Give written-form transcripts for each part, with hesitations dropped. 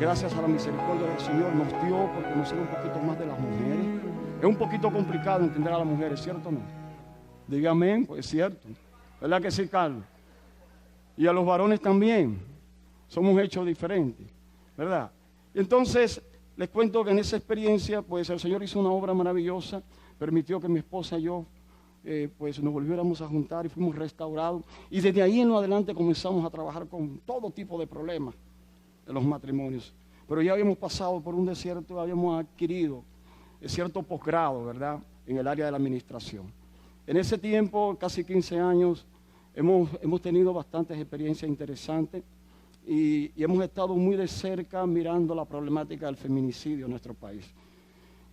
gracias a la misericordia del Señor, nos dio por conocer un poquito más de las mujeres. Es un poquito complicado entender a las mujeres, ¿cierto o no? Diga amén, pues es cierto. ¿Verdad que sí, Carlos? Y a los varones también. Somos hechos diferentes, ¿verdad? Entonces, les cuento que en esa experiencia, pues el Señor hizo una obra maravillosa, permitió que mi esposa y yo, pues nos volviéramos a juntar y fuimos restaurados. Y desde ahí en lo adelante comenzamos a trabajar con todo tipo de problemas de los matrimonios. Pero ya habíamos pasado por un desierto, habíamos adquirido cierto posgrado, ¿verdad?, en el área de la administración. En ese tiempo, casi 15 años, hemos tenido bastantes experiencias interesantes y hemos estado muy de cerca mirando la problemática del feminicidio en nuestro país.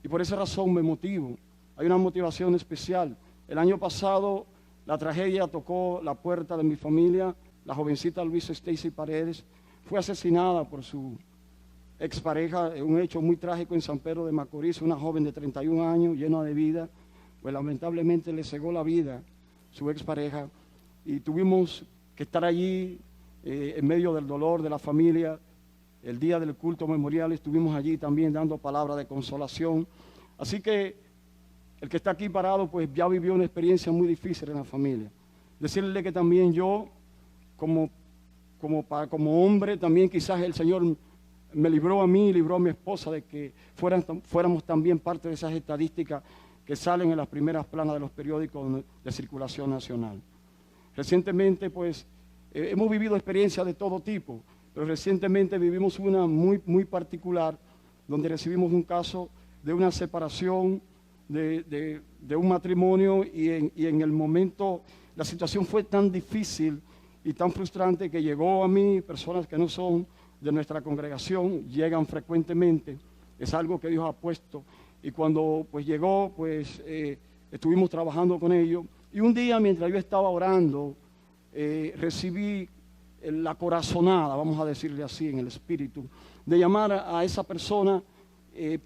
Y por esa razón me motivo. Hay una motivación especial. El año pasado la tragedia tocó la puerta de mi familia. La jovencita Luisa Stacy Paredes fue asesinada por su expareja, un hecho muy trágico en San Pedro de Macorís, una joven de 31 años, llena de vida, pues lamentablemente le cegó la vida su expareja y tuvimos que estar allí en medio del dolor de la familia. El día del culto memorial estuvimos allí también dando palabras de consolación. Así que el que está aquí parado pues ya vivió una experiencia muy difícil en la familia. Decirle que también yo, como hombre, también quizás el Señor me libró a mí, libró a mi esposa de que fuéramos también parte de esas estadísticas que salen en las primeras planas de los periódicos de circulación nacional. Recientemente, pues, hemos vivido experiencias de todo tipo, pero recientemente vivimos una muy particular, donde recibimos un caso de una separación de un matrimonio y en el momento la situación fue tan difícil y tan frustrante que llegó a mí personas que no son de nuestra congregación, llegan frecuentemente, es algo que Dios ha puesto. Y cuando pues llegó, pues estuvimos trabajando con ellos. Y un día, mientras yo estaba orando, recibí la corazonada, vamos a decirle así, en el espíritu, de llamar a esa persona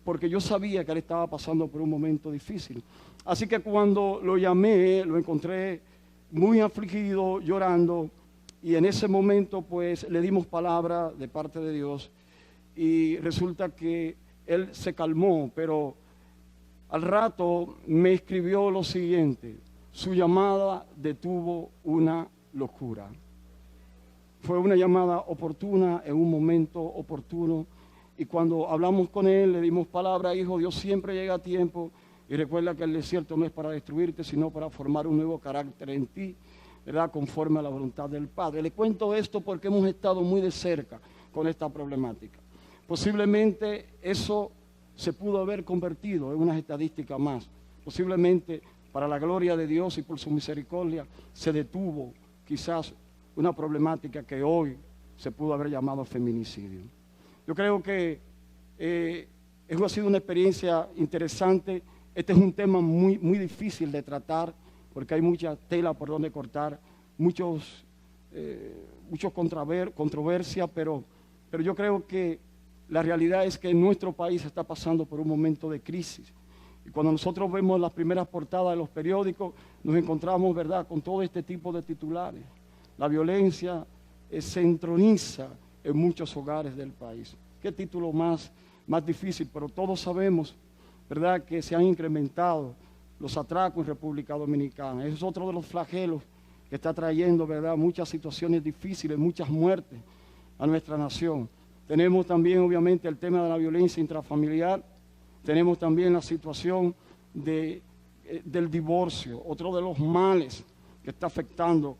porque yo sabía que él estaba pasando por un momento difícil. Así que cuando lo llamé, lo encontré muy afligido, llorando. Y en ese momento, pues, le dimos palabra de parte de Dios. Y resulta que él se calmó, pero al rato me escribió lo siguiente: su llamada detuvo una locura. Fue una llamada oportuna, en un momento oportuno. Y cuando hablamos con él, le dimos palabra: hijo, Dios siempre llega a tiempo. Y recuerda que el desierto no es para destruirte, sino para formar un nuevo carácter en ti, ¿verdad?, conforme a la voluntad del Padre. Le cuento esto porque hemos estado muy de cerca con esta problemática. Posiblemente eso se pudo haber convertido en una estadística más. Posiblemente, para la gloria de Dios y por su misericordia, se detuvo quizás una problemática que hoy se pudo haber llamado feminicidio. Yo creo que eso ha sido una experiencia interesante. Este es un tema muy difícil de tratar, porque hay mucha tela por donde cortar, muchos controversias, pero yo creo que la realidad es que nuestro país está pasando por un momento de crisis. Y cuando nosotros vemos las primeras portadas de los periódicos, nos encontramos, ¿verdad?, con todo este tipo de titulares. La violencia se entroniza en muchos hogares del país. Qué título más difícil, pero todos sabemos, ¿verdad?, que se han incrementado los atracos en República Dominicana. Ese es otro de los flagelos que está trayendo, ¿verdad?, muchas situaciones difíciles, muchas muertes a nuestra nación. Tenemos también, obviamente, el tema de la violencia intrafamiliar. Tenemos también la situación del divorcio, otro de los males que está afectando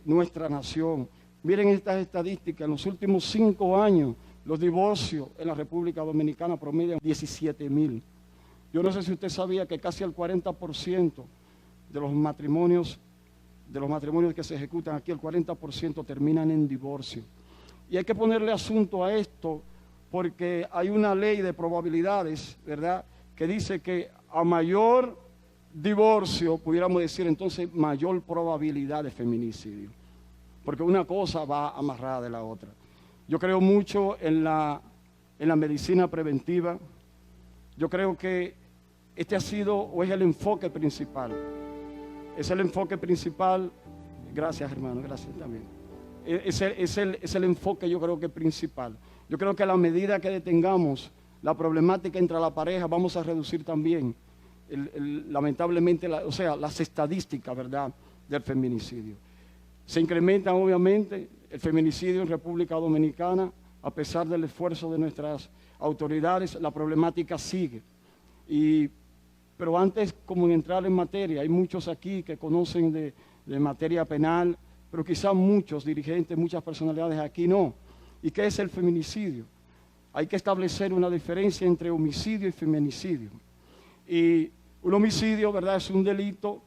nuestra nación. Miren estas estadísticas: en los últimos 5 años, los divorcios en la República Dominicana promedian 17,000. Yo no sé si usted sabía que casi el 40% de los matrimonios que se ejecutan aquí, el 40% terminan en divorcio. Y hay que ponerle asunto a esto porque hay una ley de probabilidades, ¿verdad?, que dice que a mayor divorcio, pudiéramos decir entonces, mayor probabilidad de feminicidio. Porque una cosa va amarrada de la otra. Yo creo mucho en la medicina preventiva. Yo creo que este ha sido o es el enfoque principal. Es el enfoque principal. Gracias, hermano, gracias también. Es el enfoque, yo creo que principal. Yo creo que a la medida que detengamos la problemática entre la pareja, vamos a reducir también, lamentablemente, las estadísticas, ¿verdad?, del feminicidio. Se incrementa, obviamente, el feminicidio en República Dominicana, a pesar del esfuerzo de nuestras autoridades, la problemática sigue. Pero antes, como en entrar en materia, hay muchos aquí que conocen de materia penal, pero quizás muchos dirigentes, muchas personalidades aquí no. ¿Y qué es el feminicidio? Hay que establecer una diferencia entre homicidio y feminicidio. Y un homicidio, ¿verdad?, es un delito,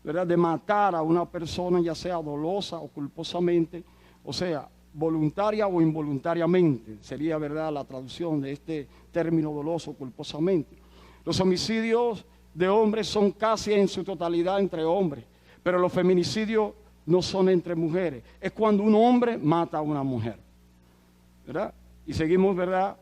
¿verdad?, de matar a una persona, ya sea dolosa o culposamente, o sea, voluntaria o involuntariamente, sería, ¿verdad?, la traducción de este término doloso, culposamente. Los homicidios de hombres son casi en su totalidad entre hombres, pero los feminicidios no son entre mujeres. Es cuando un hombre mata a una mujer, ¿verdad? Y seguimos, ¿verdad?,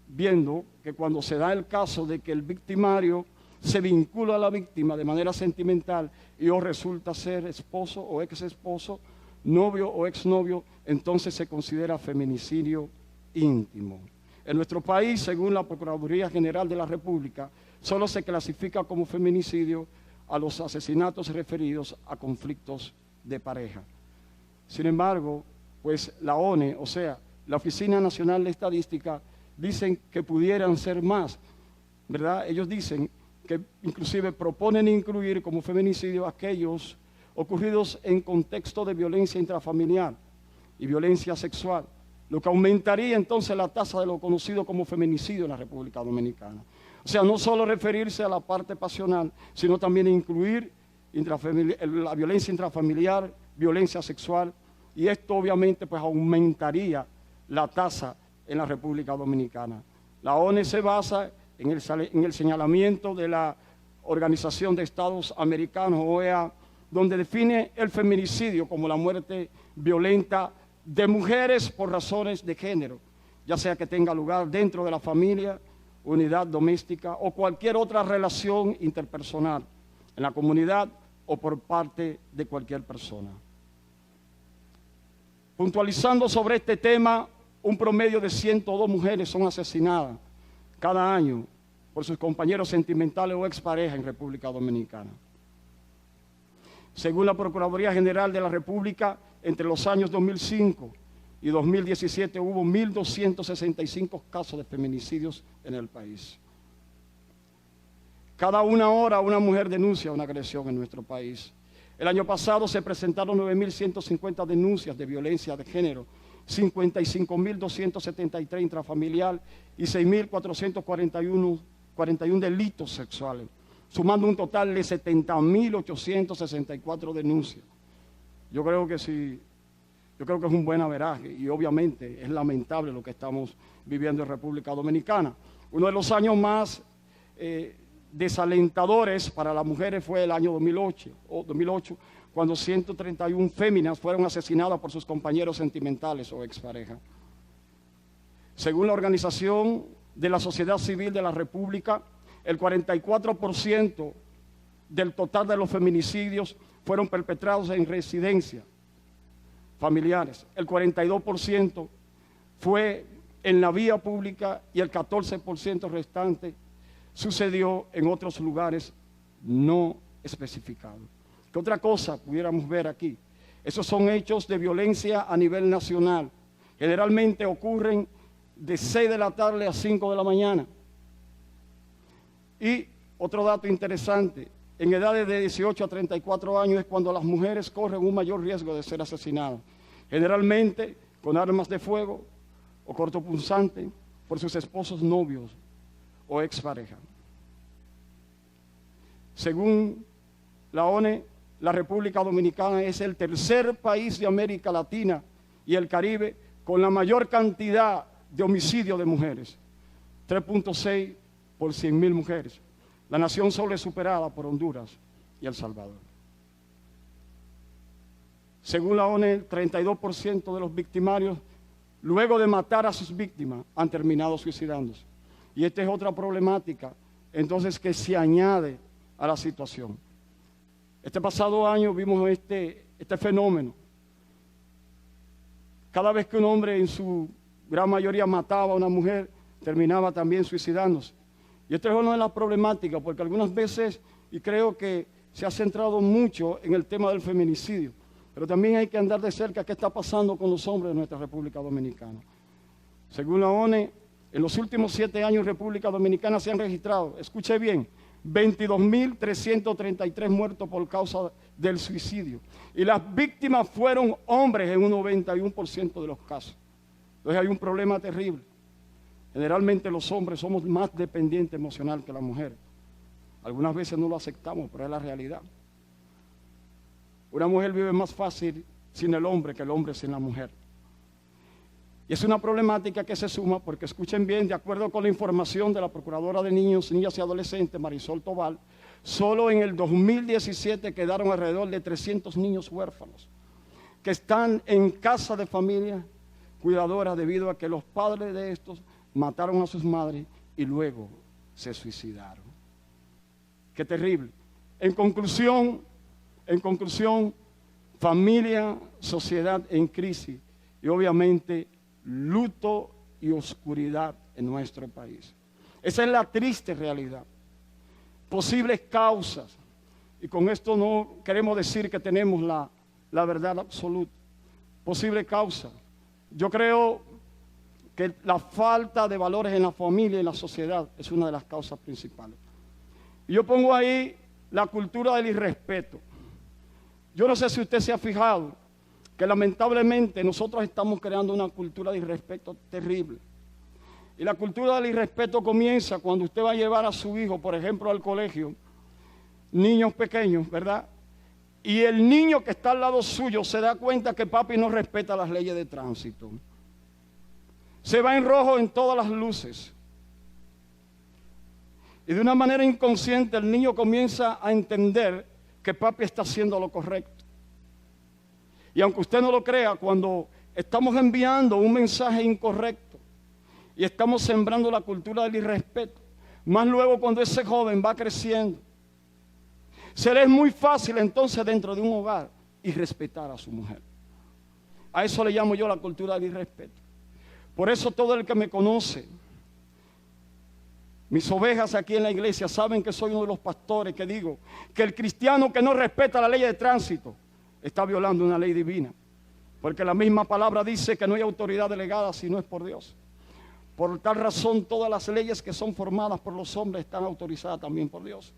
viendo que cuando se da el caso de que el victimario se vincula a la víctima de manera sentimental y o resulta ser esposo o ex esposo, novio o exnovio, entonces se considera feminicidio íntimo. En nuestro país, según la Procuraduría General de la República, solo se clasifica como feminicidio a los asesinatos referidos a conflictos de pareja. Sin embargo, pues la ONE, o sea, la Oficina Nacional de Estadística, dicen que pudieran ser más, ¿verdad? Ellos dicen que inclusive proponen incluir como feminicidio aquellos ocurridos en contexto de violencia intrafamiliar y violencia sexual, lo que aumentaría entonces la tasa de lo conocido como feminicidio en la República Dominicana. O sea, no solo referirse a la parte pasional, sino también incluir la violencia intrafamiliar, violencia sexual, y esto obviamente pues aumentaría la tasa en la República Dominicana. La ONU se basa en el señalamiento de la Organización de Estados Americanos, OEA, donde define el feminicidio como la muerte violenta de mujeres por razones de género, ya sea que tenga lugar dentro de la familia, unidad doméstica o cualquier otra relación interpersonal en la comunidad o por parte de cualquier persona. Puntualizando sobre este tema, un promedio de 102 mujeres son asesinadas cada año por sus compañeros sentimentales o exparejas en República Dominicana. Según la Procuraduría General de la República, entre los años 2005 y 2017 hubo 1.265 casos de feminicidios en el país. Cada una hora una mujer denuncia una agresión en nuestro país. El año pasado se presentaron 9.150 denuncias de violencia de género, 55.273 intrafamiliar y 6.441 delitos sexuales, sumando un total de 70.864 denuncias. Yo creo que sí, yo creo que es un buen averaje y obviamente es lamentable lo que estamos viviendo en República Dominicana. Uno de los años más desalentadores para las mujeres fue el año 2008, cuando 131 féminas fueron asesinadas por sus compañeros sentimentales o exparejas. Según la Organización de la Sociedad Civil de la República, el 44% del total de los feminicidios fueron perpetrados en residencias familiares. El 42% fue en la vía pública y el 14% restante sucedió en otros lugares no especificados. ¿Qué otra cosa pudiéramos ver aquí? Esos son hechos de violencia a nivel nacional. Generalmente ocurren de 6 de la tarde a 5 de la mañana. Y otro dato interesante, en edades de 18 a 34 años es cuando las mujeres corren un mayor riesgo de ser asesinadas, generalmente con armas de fuego o cortopunzantes por sus esposos, novios o exparejas. Según la ONU, la República Dominicana es el tercer país de América Latina y el Caribe con la mayor cantidad de homicidios de mujeres, 3.6 por 100.000 mujeres. La nación solo es superada por Honduras y El Salvador. Según la ONU, el 32% de los victimarios, luego de matar a sus víctimas, han terminado suicidándose. Y esta es otra problemática, entonces, que se añade a la situación. Este pasado año vimos este fenómeno. Cada vez que un hombre en su gran mayoría mataba a una mujer, terminaba también suicidándose. Y esta es una de las problemáticas, porque algunas veces, y creo que se ha centrado mucho en el tema del feminicidio, pero también hay que andar de cerca qué está pasando con los hombres de nuestra República Dominicana. Según la ONU, en los últimos 7 años en República Dominicana se han registrado, escuche bien, 22.333 muertos por causa del suicidio. Y las víctimas fueron hombres en un 91% de los casos. Entonces hay un problema terrible. Generalmente los hombres somos más dependientes emocional que las mujeres. Algunas veces no lo aceptamos, pero es la realidad. Una mujer vive más fácil sin el hombre que el hombre sin la mujer. Y es una problemática que se suma porque, escuchen bien, de acuerdo con la información de la Procuradora de Niños, Niñas y Adolescentes, Marisol Tobal, solo en el 2017 quedaron alrededor de 300 niños huérfanos que están en casa de familia cuidadora debido a que los padres de estos mataron a sus madres y luego se suicidaron. Qué terrible. En conclusión, familia, sociedad en crisis y obviamente luto y oscuridad en nuestro país. Esa es la triste realidad. Posibles causas, y con esto no queremos decir que tenemos la verdad absoluta. Posible causa. Yo creo que la falta de valores en la familia y en la sociedad es una de las causas principales. Y yo pongo ahí la cultura del irrespeto. Yo no sé si usted se ha fijado que lamentablemente nosotros estamos creando una cultura de irrespeto terrible. Y la cultura del irrespeto comienza cuando usted va a llevar a su hijo, por ejemplo, al colegio, niños pequeños, ¿verdad? Y el niño que está al lado suyo se da cuenta que papi no respeta las leyes de tránsito. Se va en rojo en todas las luces. Y de una manera inconsciente el niño comienza a entender que papi está haciendo lo correcto. Y aunque usted no lo crea, cuando estamos enviando un mensaje incorrecto y estamos sembrando la cultura del irrespeto, más luego cuando ese joven va creciendo, se le es muy fácil entonces dentro de un hogar irrespetar a su mujer. A eso le llamo yo la cultura del irrespeto. Por eso todo el que me conoce, mis ovejas aquí en la iglesia saben que soy uno de los pastores que digo que el cristiano que no respeta la ley de tránsito está violando una ley divina, porque la misma palabra dice que no hay autoridad delegada si no es por Dios. Por tal razón todas las leyes que son formadas por los hombres están autorizadas también por Dios.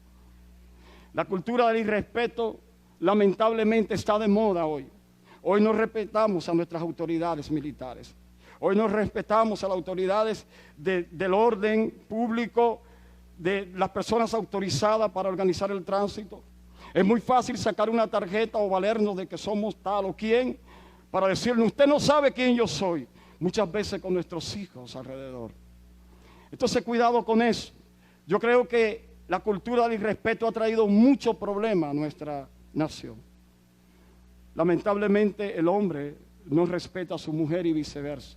La cultura del irrespeto lamentablemente está de moda hoy. Hoy no respetamos a nuestras autoridades militares. Hoy no respetamos a las autoridades del orden público, de las personas autorizadas para organizar el tránsito. Es muy fácil sacar una tarjeta o valernos de que somos tal o quién para decirle, usted no sabe quién yo soy. Muchas veces con nuestros hijos alrededor. Entonces, cuidado con eso. Yo creo que la cultura del irrespeto ha traído mucho problema a nuestra nación. Lamentablemente, el hombre no respeta a su mujer y viceversa.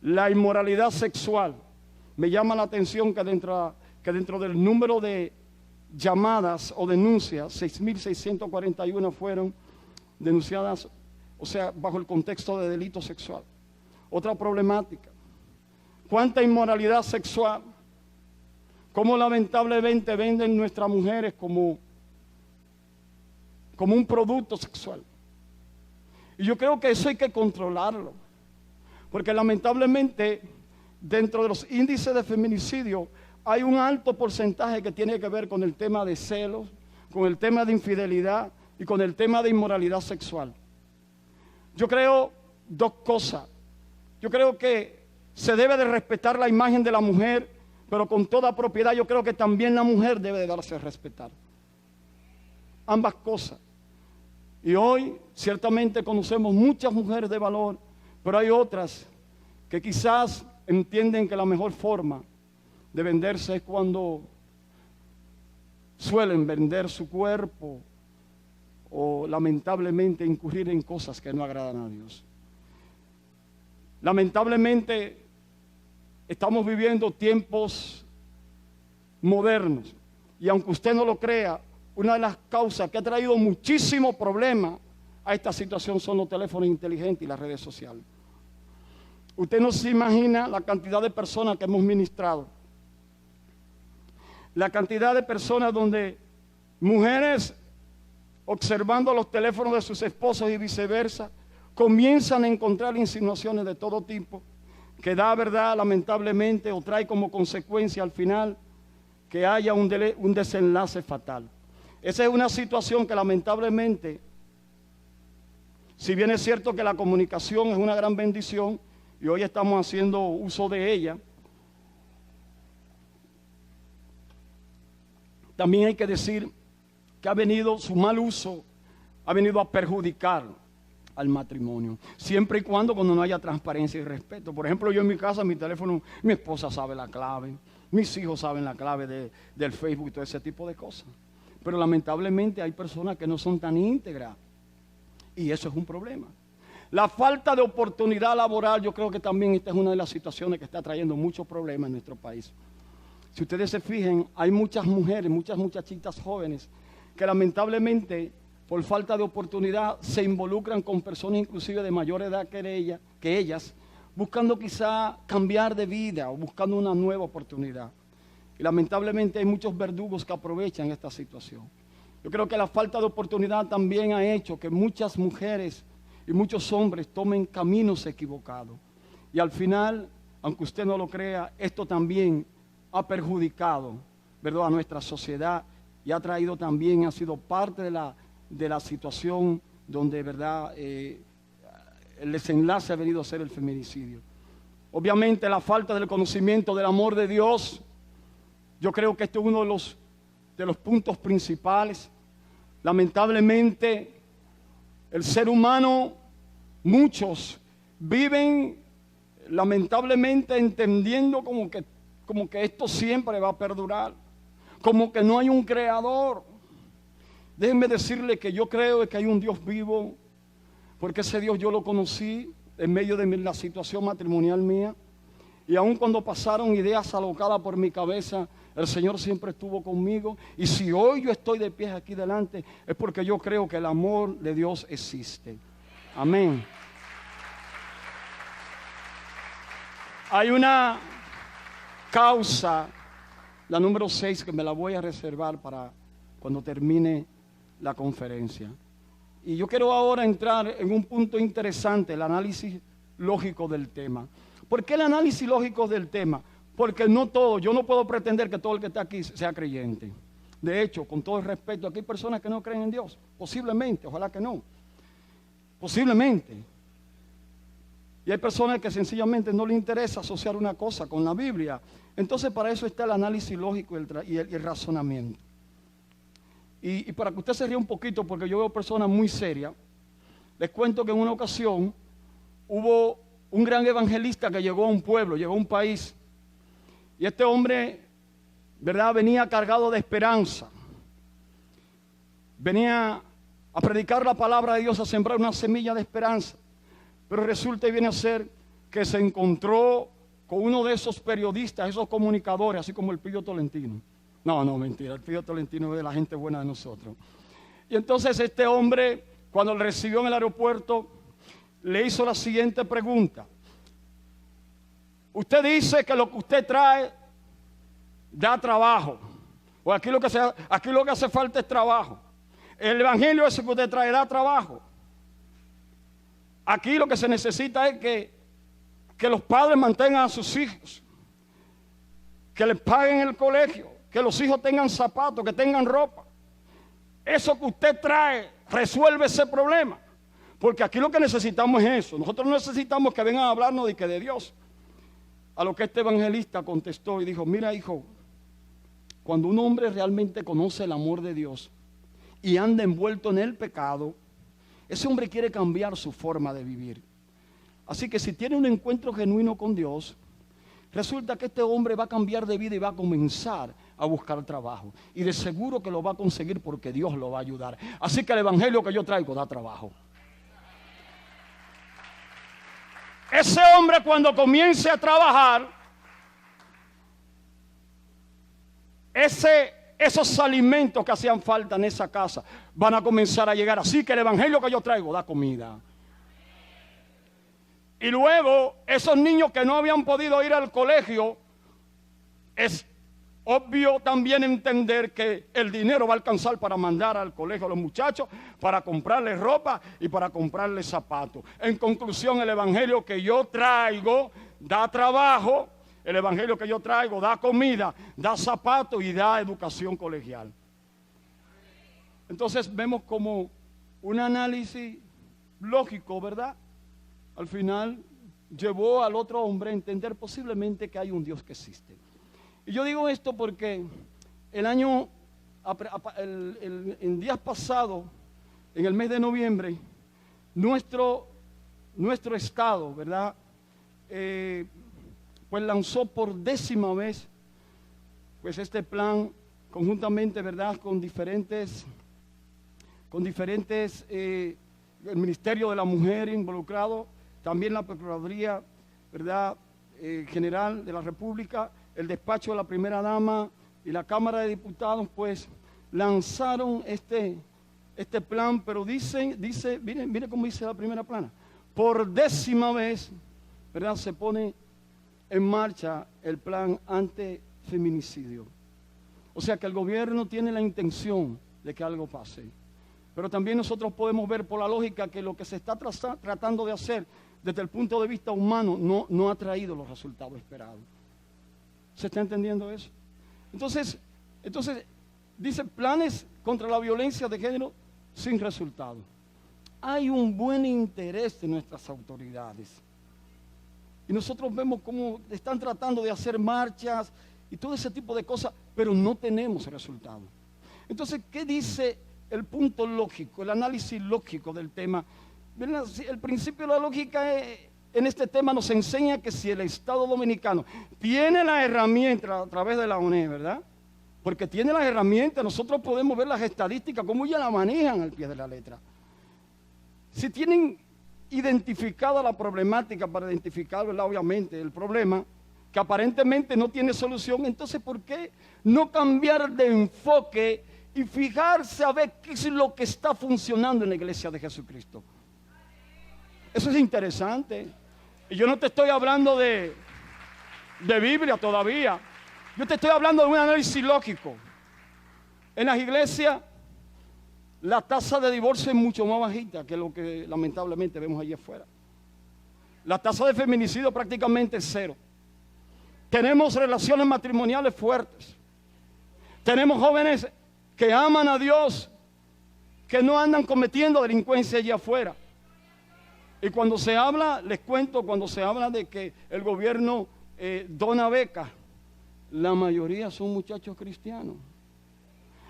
La inmoralidad sexual. Me llama la atención que dentro del número de llamadas o denuncias, 6.641 fueron denunciadas, o sea, bajo el contexto de delito sexual. Otra problemática. ¿Cuánta inmoralidad sexual? Cómo lamentablemente venden nuestras mujeres como un producto sexual. Y yo creo que eso hay que controlarlo. Porque lamentablemente dentro de los índices de feminicidio hay un alto porcentaje que tiene que ver con el tema de celos, con el tema de infidelidad y con el tema de inmoralidad sexual. Yo creo dos cosas. Yo creo que se debe de respetar la imagen de la mujer, pero con toda propiedad yo creo que también la mujer debe de darse a respetar. Ambas cosas. Y hoy ciertamente conocemos muchas mujeres de valor, pero hay otras que quizás entienden que la mejor forma de venderse es cuando suelen vender su cuerpo o lamentablemente incurrir en cosas que no agradan a Dios. Lamentablemente estamos viviendo tiempos modernos y aunque usted no lo crea, una de las causas que ha traído muchísimo problema a esta situación son los teléfonos inteligentes y las redes sociales. Usted no se imagina la cantidad de personas que hemos ministrado. La cantidad de personas donde mujeres, observando los teléfonos de sus esposos y viceversa, comienzan a encontrar insinuaciones de todo tipo, que da, verdad, lamentablemente, o trae como consecuencia al final que haya un desenlace fatal. Esa es una situación que lamentablemente, si bien es cierto que la comunicación es una gran bendición y hoy estamos haciendo uso de ella, también hay que decir que su mal uso ha venido a perjudicar al matrimonio, siempre y cuando no haya transparencia y respeto. Por ejemplo, yo en mi casa, mi teléfono, mi esposa sabe la clave, mis hijos saben la clave del Facebook y todo ese tipo de cosas. Pero lamentablemente hay personas que no son tan íntegras y eso es un problema. La falta de oportunidad laboral, yo creo que también esta es una de las situaciones que está trayendo muchos problemas en nuestro país. Si ustedes se fijan, hay muchas mujeres, muchas muchachitas jóvenes que lamentablemente por falta de oportunidad se involucran con personas inclusive de mayor edad que ellas, buscando quizá cambiar de vida o buscando una nueva oportunidad. Y lamentablemente hay muchos verdugos que aprovechan esta situación. Yo creo que la falta de oportunidad también ha hecho que muchas mujeres y muchos hombres tomen caminos equivocados. Y al final, aunque usted no lo crea, esto también ha perjudicado, ¿verdad?, a nuestra sociedad y ha traído también, ha sido parte de la situación donde, ¿verdad?, el desenlace ha venido a ser el feminicidio. Obviamente la falta del conocimiento del amor de Dios, yo creo que este es uno de los puntos principales. Lamentablemente el ser humano, muchos viven lamentablemente entendiendo como que esto siempre va a perdurar, como que no hay un creador. Déjenme decirle que yo creo que hay un Dios vivo, porque ese Dios yo lo conocí en medio de la situación matrimonial mía, y aun cuando pasaron ideas alocadas por mi cabeza, el Señor siempre estuvo conmigo. Y si hoy yo estoy de pie aquí delante, es porque yo creo que el amor de Dios existe. Amén. Hay una causa, la número 6, que me la voy a reservar para cuando termine la conferencia. Y yo quiero ahora entrar en un punto interesante, el análisis lógico del tema. ¿Por qué el análisis lógico del tema? Porque yo no puedo pretender que todo el que está aquí sea creyente. De hecho, con todo el respeto, aquí hay personas que no creen en Dios. Posiblemente, ojalá que no. Posiblemente. Y hay personas que sencillamente no les interesa asociar una cosa con la Biblia. Entonces, para eso está el análisis lógico y el razonamiento. Y para que usted se ría un poquito, porque yo veo personas muy serias, les cuento que en una ocasión hubo un gran evangelista que llegó a un pueblo, llegó a un país. Y este hombre, ¿verdad?, venía cargado de esperanza. Venía a predicar la palabra de Dios, a sembrar una semilla de esperanza. Pero resulta y viene a ser que se encontró con uno de esos periodistas, esos comunicadores, así como el Pillo Tolentino. No, mentira, el Pillo Tolentino es de la gente buena de nosotros. Y entonces este hombre, cuando le recibió en el aeropuerto, le hizo la siguiente pregunta. Usted dice que lo que usted trae da trabajo. O aquí lo que hace falta es trabajo. El evangelio ese que usted trae da trabajo. Aquí lo que se necesita es que los padres mantengan a sus hijos, que les paguen el colegio, que los hijos tengan zapatos, que tengan ropa. Eso que usted trae resuelve ese problema. Porque aquí lo que necesitamos es eso. Nosotros no necesitamos que vengan a hablarnos de Dios. A lo que este evangelista contestó y dijo: mira, hijo, cuando un hombre realmente conoce el amor de Dios y anda envuelto en el pecado, ese hombre quiere cambiar su forma de vivir. Así que si tiene un encuentro genuino con Dios, resulta que este hombre va a cambiar de vida y va a comenzar a buscar trabajo. Y de seguro que lo va a conseguir porque Dios lo va a ayudar. Así que el evangelio que yo traigo da trabajo. Ese hombre, cuando comience a trabajar, esos alimentos que hacían falta en esa casa van a comenzar a llegar. Así que el evangelio que yo traigo da comida. Y luego esos niños que no habían podido ir al colegio, es obvio también entender que el dinero va a alcanzar para mandar al colegio a los muchachos, para comprarles ropa y para comprarles zapatos. En conclusión, el evangelio que yo traigo da trabajo, el evangelio que yo traigo da comida, da zapatos y da educación colegial. Entonces vemos como un análisis lógico, ¿verdad? Al final llevó al otro hombre a entender posiblemente que hay un Dios que existe. Y yo digo esto porque en días pasados, en el mes de noviembre, nuestro estado, ¿verdad? Pues lanzó por 10ª vez pues este plan conjuntamente, ¿verdad? Con diferentes el Ministerio de la Mujer involucrado, también la Procuraduría, ¿verdad? General de la República, el despacho de la primera dama y la Cámara de Diputados, pues lanzaron este plan, pero dice, miren cómo dice la primera plana, por 10ª vez, ¿verdad? Se pone en marcha el plan antifeminicidio. O sea que el gobierno tiene la intención de que algo pase. Pero también nosotros podemos ver por la lógica que lo que se está tratando de hacer desde el punto de vista humano no ha traído los resultados esperados. ¿Se está entendiendo eso? Entonces dice planes contra la violencia de género sin resultado. Hay un buen interés de nuestras autoridades. Y nosotros vemos cómo están tratando de hacer marchas y todo ese tipo de cosas, pero no tenemos resultado. Entonces, ¿qué dice el punto lógico, el análisis lógico del tema? El principio de la lógica en este tema nos enseña que si el Estado Dominicano tiene la herramienta a través de la ONE, ¿verdad? Porque tiene las herramientas, nosotros podemos ver las estadísticas, cómo ya la manejan al pie de la letra. Si tienen identificada la problemática para identificar, ¿verdad? Obviamente, el problema, que aparentemente no tiene solución, entonces ¿por qué no cambiar de enfoque y fijarse a ver qué es lo que está funcionando en la iglesia de Jesucristo? Eso es interesante. Y yo no te estoy hablando de Biblia todavía. Yo te estoy hablando de un análisis lógico. En las iglesias, la tasa de divorcio es mucho más bajita que lo que lamentablemente vemos allí afuera. La tasa de feminicidio prácticamente es 0. Tenemos relaciones matrimoniales fuertes. Tenemos jóvenes que aman a Dios, que no andan cometiendo delincuencia allí afuera. Y cuando se habla, les cuento, cuando se habla de que el gobierno dona becas, la mayoría son muchachos cristianos.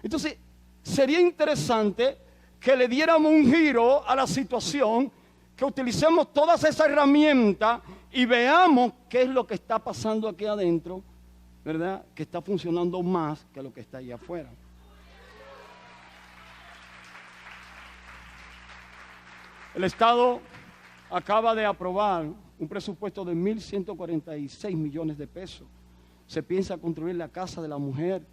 Entonces, sería interesante que le diéramos un giro a la situación, que utilicemos todas esas herramientas y veamos qué es lo que está pasando aquí adentro, ¿verdad? Que está funcionando más que lo que está allá afuera. El Estado acaba de aprobar un presupuesto de 1.146 millones de pesos. Se piensa construir la Casa de la Mujer.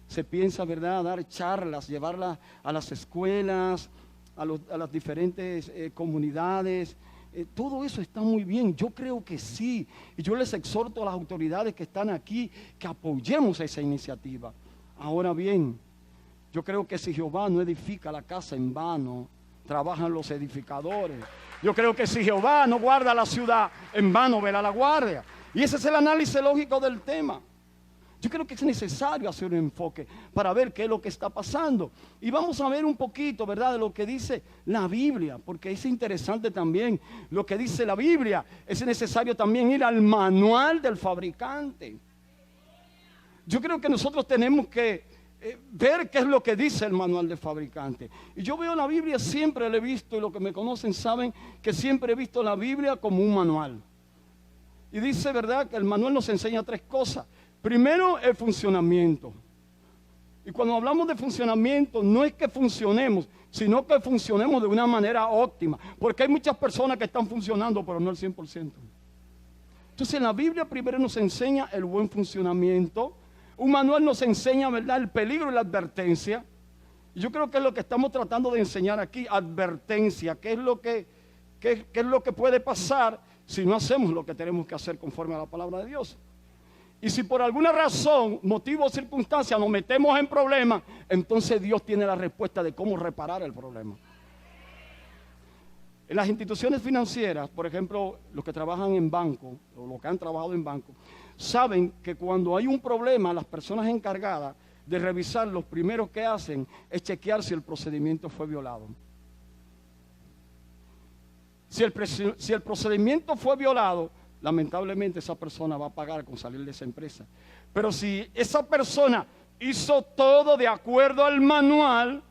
Se piensa, ¿verdad?, dar charlas, llevarlas a las escuelas, a las diferentes comunidades. Todo eso está muy bien. Yo creo que sí. Y yo les exhorto a las autoridades que están aquí que apoyemos esa iniciativa. Ahora bien, yo creo que si Jehová no edifica la casa en vano, trabajan los edificadores. Yo creo que si Jehová no guarda la ciudad, en vano vela la guardia. Y ese es el análisis lógico del tema. Yo creo que es necesario hacer un enfoque para ver qué es lo que está pasando. Y vamos a ver un poquito, ¿verdad?, de lo que dice la Biblia, porque es interesante también lo que dice la Biblia. Es necesario también ir al manual del fabricante. Yo creo que nosotros tenemos que ver qué es lo que dice el manual del fabricante. Y yo veo la Biblia, siempre la he visto, y los que me conocen saben que siempre he visto la Biblia como un manual. Y dice, ¿verdad?, que el manual nos enseña 3 cosas. Primero, el funcionamiento. Y cuando hablamos de funcionamiento, no es que funcionemos, sino que funcionemos de una manera óptima. Porque hay muchas personas que están funcionando, pero no al 100%. Entonces, en la Biblia primero nos enseña el buen funcionamiento. Un manual nos enseña, ¿verdad?, el peligro y la advertencia. Y yo creo que es lo que estamos tratando de enseñar aquí, advertencia. ¿Qué es lo que puede pasar si no hacemos lo que tenemos que hacer conforme a la palabra de Dios. Y si por alguna razón, motivo o circunstancia nos metemos en problemas, entonces Dios tiene la respuesta de cómo reparar el problema. En las instituciones financieras, por ejemplo, los que trabajan en banco, o los que han trabajado en banco, saben que cuando hay un problema, las personas encargadas de revisar, los primeros que hacen es chequear si el procedimiento fue violado. Si el procedimiento fue violado, lamentablemente esa persona va a pagar con salir de esa empresa. Pero si esa persona hizo todo de acuerdo al manual,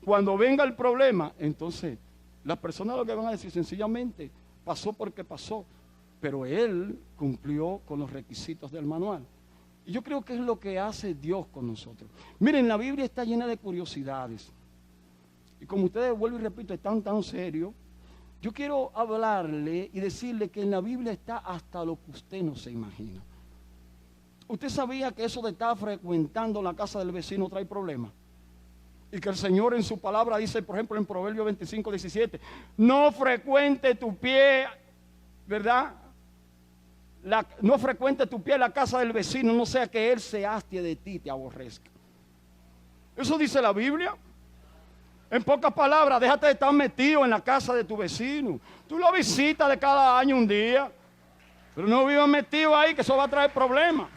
cuando venga el problema, entonces las personas lo que van a decir sencillamente, pasó porque pasó, pero él cumplió con los requisitos del manual. Y yo creo que es lo que hace Dios con nosotros. Miren, la Biblia está llena de curiosidades. Y como ustedes, vuelvo y repito, están tan serios, yo quiero hablarle y decirle que en la Biblia está hasta lo que usted no se imagina. ¿Usted sabía que eso de estar frecuentando la casa del vecino trae problemas? Y que el Señor en su palabra dice, por ejemplo, en Proverbios 25, 17, no frecuente tu pie, ¿verdad? No frecuente tu pie la casa del vecino, no sea que él se hastie de ti, te aborrezca. Eso dice la Biblia. En pocas palabras, déjate de estar metido en la casa de tu vecino. Tú lo visitas de cada año un día, pero no vivas metido ahí, que eso va a traer problemas.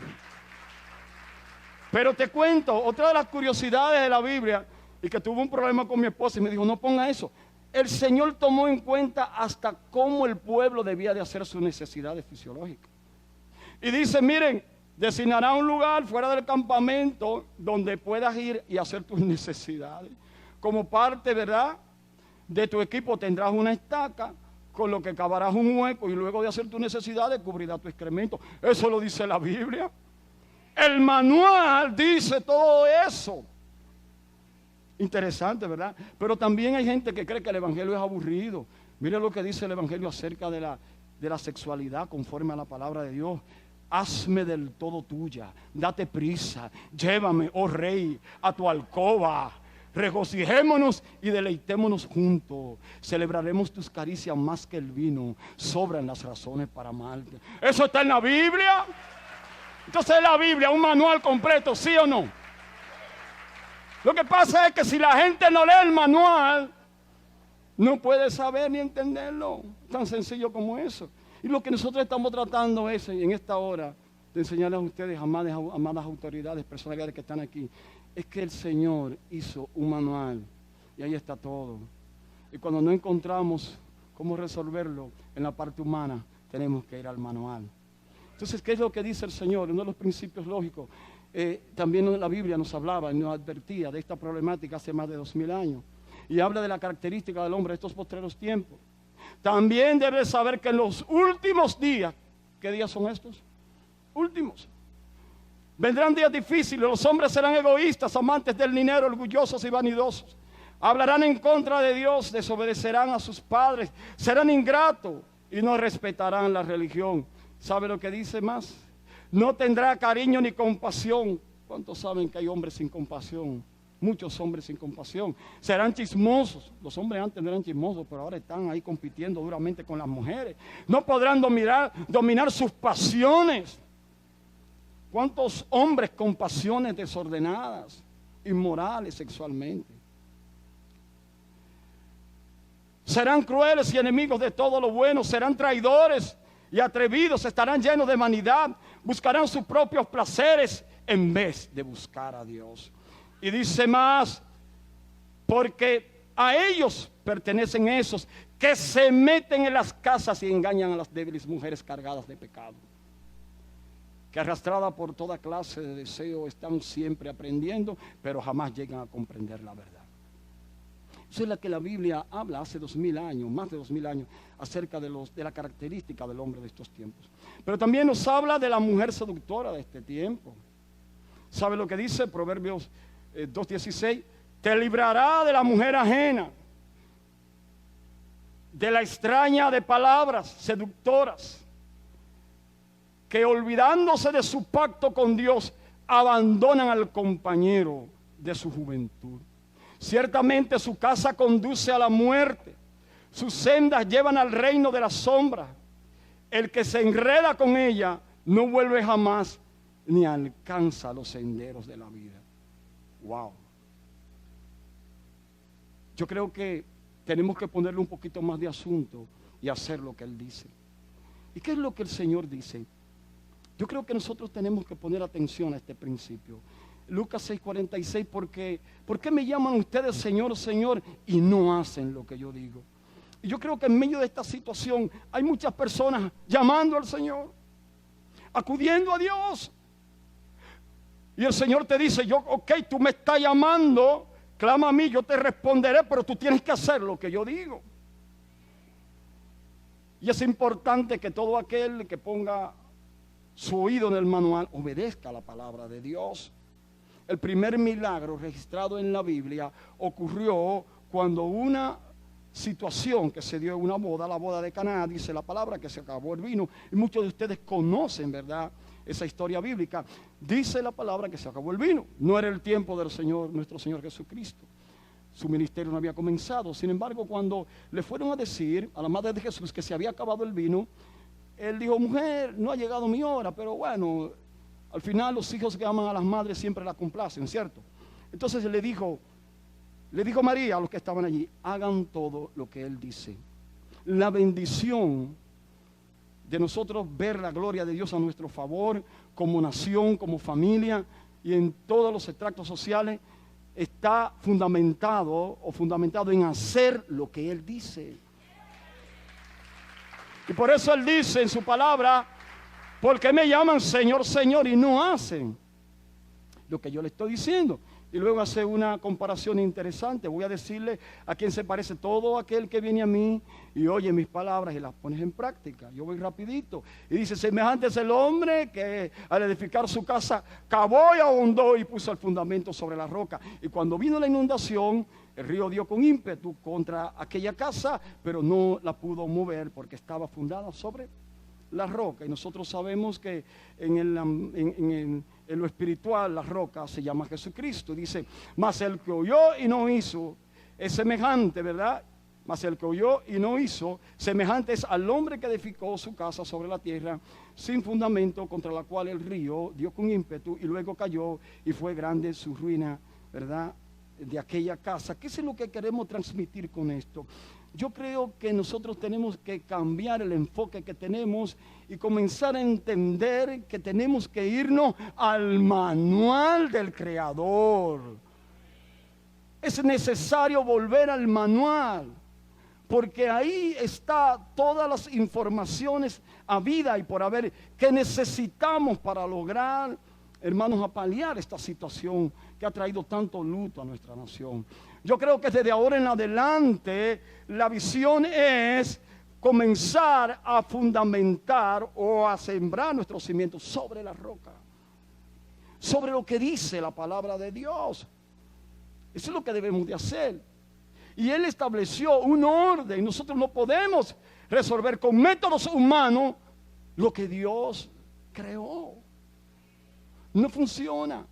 Pero te cuento, otra de las curiosidades de la Biblia, y que tuve un problema con mi esposa y me dijo, no ponga eso. El Señor tomó en cuenta hasta cómo el pueblo debía de hacer sus necesidades fisiológicas. Y dice, miren, designará un lugar fuera del campamento donde puedas ir y hacer tus necesidades. Como parte, ¿verdad?, de tu equipo tendrás una estaca con lo que cavarás un hueco y luego de hacer tus necesidades cubrirás tu excremento. Eso lo dice la Biblia. El manual dice todo eso. Interesante, ¿verdad? Pero también hay gente que cree que el evangelio es aburrido. Mire lo que dice el evangelio acerca de la sexualidad conforme a la palabra de Dios. Hazme del todo tuya, date prisa, llévame, oh rey, a tu alcoba. Regocijémonos y deleitémonos juntos. Celebraremos tus caricias más que el vino. Sobran las razones para amarte. Eso está en la Biblia. Entonces la Biblia, un manual completo, ¿sí o no? Lo que pasa es que si la gente no lee el manual, no puede saber ni entenderlo. Tan sencillo como eso. Y lo que nosotros estamos tratando es, en esta hora, de enseñarles a ustedes, amadas autoridades, personalidades que están aquí, es que el Señor hizo un manual y ahí está todo. Y cuando no encontramos cómo resolverlo en la parte humana, tenemos que ir al manual. Entonces, ¿qué es lo que dice el Señor? Uno de los principios lógicos. También la Biblia nos hablaba y nos advertía de esta problemática hace más de 2000 años. Y habla de la característica del hombre de estos postreros tiempos. También debes saber que en los últimos días, ¿qué días son estos? Últimos. Vendrán días difíciles, los hombres serán egoístas, amantes del dinero, orgullosos y vanidosos. Hablarán en contra de Dios, desobedecerán a sus padres, serán ingratos y no respetarán la religión. ¿Sabe lo que dice más? No tendrá cariño ni compasión. ¿Cuántos saben que hay hombres sin compasión? Muchos hombres sin compasión. Serán chismosos. Los hombres antes no eran chismosos, pero ahora están ahí compitiendo duramente con las mujeres. No podrán dominar sus pasiones. ¿Cuántos hombres con pasiones desordenadas, inmorales sexualmente? Serán crueles y enemigos de todo lo bueno, serán traidores y atrevidos, estarán llenos de vanidad, buscarán sus propios placeres en vez de buscar a Dios. Y dice más, porque a ellos pertenecen esos que se meten en las casas y engañan a las débiles mujeres cargadas de pecado, que arrastradas por toda clase de deseo están siempre aprendiendo, pero jamás llegan a comprender la verdad. Eso es la que la Biblia habla hace 2000 años, más de 2000 años, acerca de la característica del hombre de estos tiempos. Pero también nos habla de la mujer seductora de este tiempo. ¿Sabe lo que dice Proverbios 2:16? Te librará de la mujer ajena, de la extraña de palabras seductoras, que olvidándose de su pacto con Dios, abandonan al compañero de su juventud. Ciertamente su casa conduce a la muerte, sus sendas llevan al reino de la sombra. El que se enreda con ella no vuelve jamás ni alcanza los senderos de la vida. Wow. Yo creo que tenemos que ponerle un poquito más de asunto y hacer lo que Él dice. ¿Y qué es lo que el Señor dice? Yo creo que nosotros tenemos que poner atención a este principio. Lucas 6:46, ¿por qué me llaman ustedes Señor, Señor y no hacen lo que yo digo? Y yo creo que en medio de esta situación hay muchas personas llamando al Señor, acudiendo a Dios. Y el Señor te dice, tú me estás llamando, clama a mí, yo te responderé, pero tú tienes que hacer lo que yo digo. Y es importante que todo aquel que ponga su oído en el manual obedezca la palabra de Dios. El primer milagro registrado en la Biblia ocurrió cuando una situación que se dio en una boda, la boda de Caná, dice la palabra que se acabó el vino. Y muchos de ustedes conocen, ¿verdad?, esa historia bíblica. Dice la palabra que se acabó el vino. No era el tiempo del Señor, nuestro Señor Jesucristo. Su ministerio no había comenzado. Sin embargo, cuando le fueron a decir a la madre de Jesús que se había acabado el vino, él dijo, mujer, no ha llegado mi hora, pero bueno, al final los hijos que aman a las madres siempre la complacen, ¿cierto? Entonces le dijo María a los que estaban allí, hagan todo lo que Él dice. La bendición de nosotros ver la gloria de Dios a nuestro favor, como nación, como familia y en todos los extractos sociales, está fundamentado en hacer lo que Él dice. Y por eso Él dice en su palabra, porque me llaman Señor, Señor y no hacen lo que yo le estoy diciendo. Y luego hace una comparación interesante. Voy a decirle a quién se parece todo aquel que viene a mí y oye mis palabras y las pones en práctica. Yo voy rapidito. Y dice, semejante es el hombre que al edificar su casa cavó y ahondó y puso el fundamento sobre la roca. Y cuando vino la inundación, el río dio con ímpetu contra aquella casa, pero no la pudo mover porque estaba fundada sobre la roca. Y nosotros sabemos que en lo espiritual la roca se llama Jesucristo. Dice, mas el que oyó y no hizo es semejante, ¿verdad? Mas el que oyó y no hizo semejante es al hombre que edificó su casa sobre la tierra sin fundamento, contra la cual el río dio con ímpetu y luego cayó y fue grande su ruina, ¿verdad?, de aquella casa. ¿Qué es lo que queremos transmitir con esto? Yo creo que nosotros tenemos que cambiar el enfoque que tenemos y comenzar a entender que tenemos que irnos al manual del Creador. Es necesario volver al manual, porque ahí está todas las informaciones a vida y por haber que necesitamos para lograr, hermanos, paliar esta situación que ha traído tanto luto a nuestra nación. Yo creo que desde ahora en adelante la visión es comenzar a fundamentar o a sembrar nuestros cimientos sobre la roca, sobre lo que dice la palabra de Dios. Eso es lo que debemos de hacer. Y Él estableció un orden. Nosotros no podemos resolver con métodos humanos lo que Dios creó. No funciona.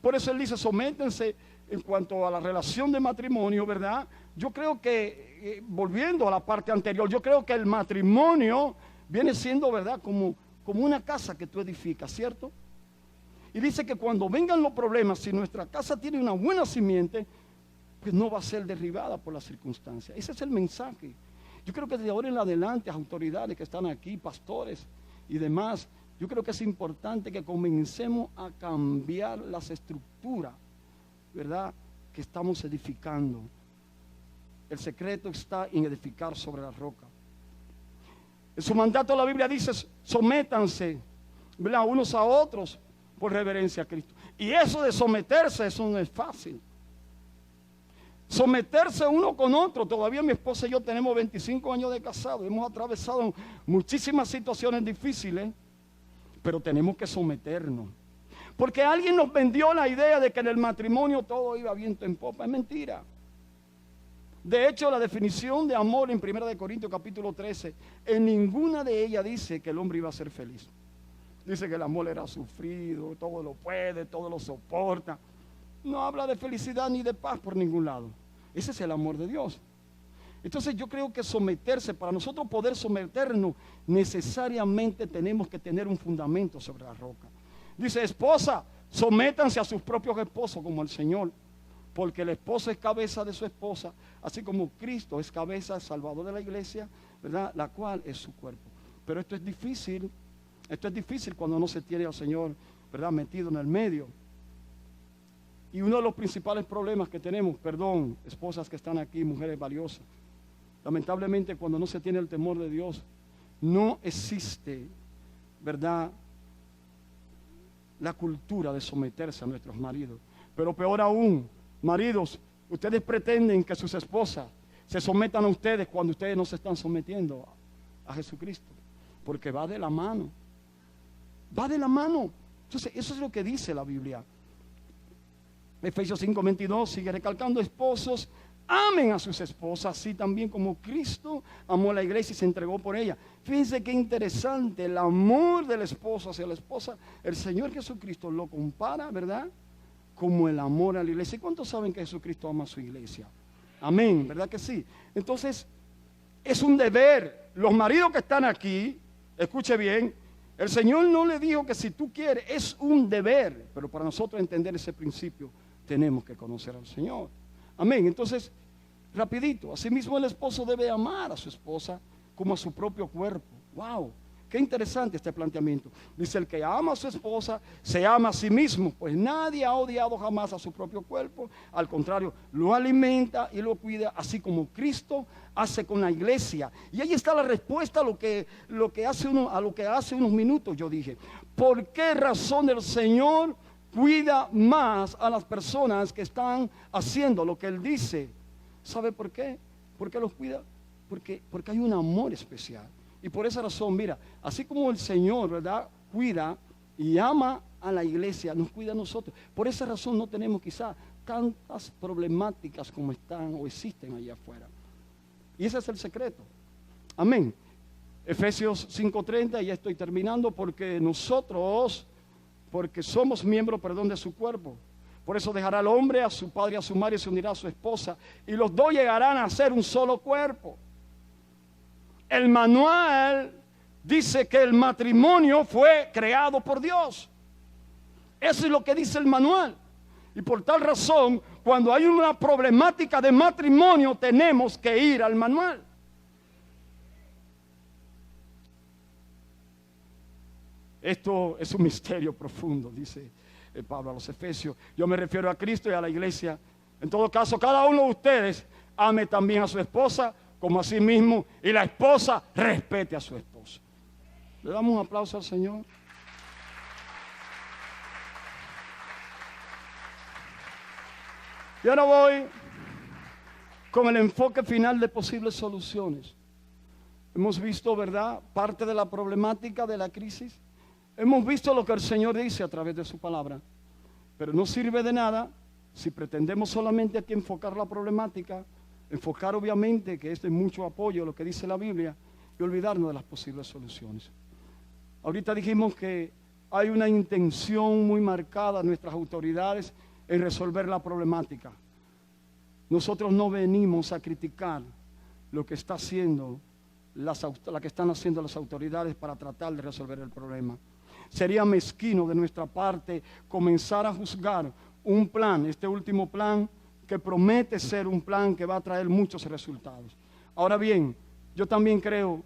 Por eso Él dice, sométense en cuanto a la relación de matrimonio, ¿verdad? Yo creo que, volviendo a la parte anterior, yo creo que el matrimonio viene siendo, ¿verdad?, como una casa que tú edificas, ¿cierto? Y dice que cuando vengan los problemas, si nuestra casa tiene una buena simiente, pues no va a ser derribada por las circunstancias. Ese es el mensaje. Yo creo que desde ahora en adelante, autoridades que están aquí, pastores y demás, yo creo que es importante que comencemos a cambiar las estructuras, ¿verdad?, que estamos edificando. El secreto está en edificar sobre la roca. En su mandato la Biblia dice, sométanse, ¿verdad?, unos a otros por reverencia a Cristo. Y eso de someterse, eso no es fácil. Someterse uno con otro. Todavía mi esposa y yo tenemos 25 años de casado. Hemos atravesado muchísimas situaciones difíciles, pero tenemos que someternos. Porque alguien nos vendió la idea de que en el matrimonio todo iba viento en popa. Es mentira. De hecho, la definición de amor en 1 Corintios capítulo 13, en ninguna de ellas dice que el hombre iba a ser feliz. Dice que el amor era sufrido, todo lo puede, todo lo soporta. No habla de felicidad ni de paz por ningún lado. Ese es el amor de Dios. Entonces yo creo que someterse, para nosotros poder someternos, necesariamente tenemos que tener un fundamento sobre la roca. Dice, esposa, sométanse a sus propios esposos como el Señor, porque el esposo es cabeza de su esposa, así como Cristo es cabeza, salvador de la iglesia, ¿verdad? La cual es su cuerpo. Pero esto es difícil cuando no se tiene al Señor, ¿verdad?, metido en el medio. Y uno de los principales problemas que tenemos, perdón, esposas que están aquí, mujeres valiosas, lamentablemente cuando no se tiene el temor de Dios, no existe, ¿verdad?, la cultura de someterse a nuestros maridos. Pero peor aún, maridos, ustedes pretenden que sus esposas se sometan a ustedes cuando ustedes no se están sometiendo a Jesucristo, porque va de la mano. Va de la mano. Entonces, eso es lo que dice la Biblia. Efesios 5:22 sigue recalcando, esposos, amen a sus esposas, así también como Cristo amó a la iglesia y se entregó por ella. Fíjense qué interesante, el amor del esposo hacia la esposa. El Señor Jesucristo lo compara, ¿verdad?, como el amor a la iglesia. ¿Y cuántos saben que Jesucristo ama a su iglesia? Amén, ¿verdad que sí? Entonces, es un deber. Los maridos que están aquí, escuche bien, el Señor no le dijo que si tú quieres, es un deber. Pero para nosotros entender ese principio, tenemos que conocer al Señor. Amén. Entonces, rapidito, asimismo el esposo debe amar a su esposa como a su propio cuerpo. Wow, qué interesante este planteamiento. Dice, el que ama a su esposa se ama a sí mismo, pues nadie ha odiado jamás a su propio cuerpo. Al contrario, lo alimenta y lo cuida, así como Cristo hace con la iglesia. Y ahí está la respuesta a lo que hace unos minutos yo dije. ¿Por qué razón el Señor cuida más a las personas que están haciendo lo que Él dice? ¿Sabe por qué? ¿Por qué los cuida? Porque hay un amor especial. Y por esa razón, mira, así como el Señor, ¿verdad?, cuida y ama a la iglesia, nos cuida a nosotros. Por esa razón no tenemos quizá tantas problemáticas como están o existen allá afuera. Y ese es el secreto. Amén. Efesios 5:30, y ya estoy terminando, porque somos miembros, de su cuerpo. Por eso dejará el hombre a su padre y a su madre y se unirá a su esposa, y los dos llegarán a ser un solo cuerpo. El manual dice que el matrimonio fue creado por Dios. Eso es lo que dice el manual. Y por tal razón, cuando hay una problemática de matrimonio, tenemos que ir al manual. Esto es un misterio profundo, dice Pablo a los Efesios. Yo me refiero a Cristo y a la iglesia. En todo caso, cada uno de ustedes ame también a su esposa como a sí mismo, y la esposa respete a su esposo. Le damos un aplauso al Señor. Y ahora voy con el enfoque final de posibles soluciones. Hemos visto, ¿verdad?, parte de la problemática de la crisis. Hemos visto lo que el Señor dice a través de su palabra. Pero no sirve de nada si pretendemos solamente aquí enfocar la problemática, enfocar obviamente que es de mucho apoyo lo que dice la Biblia, y olvidarnos de las posibles soluciones. Ahorita dijimos que hay una intención muy marcada de nuestras autoridades en resolver la problemática. Nosotros no venimos a criticar lo que están haciendo las autoridades para tratar de resolver el problema. Sería mezquino de nuestra parte comenzar a juzgar un plan, este último plan, que promete ser un plan que va a traer muchos resultados. Ahora bien, yo también creo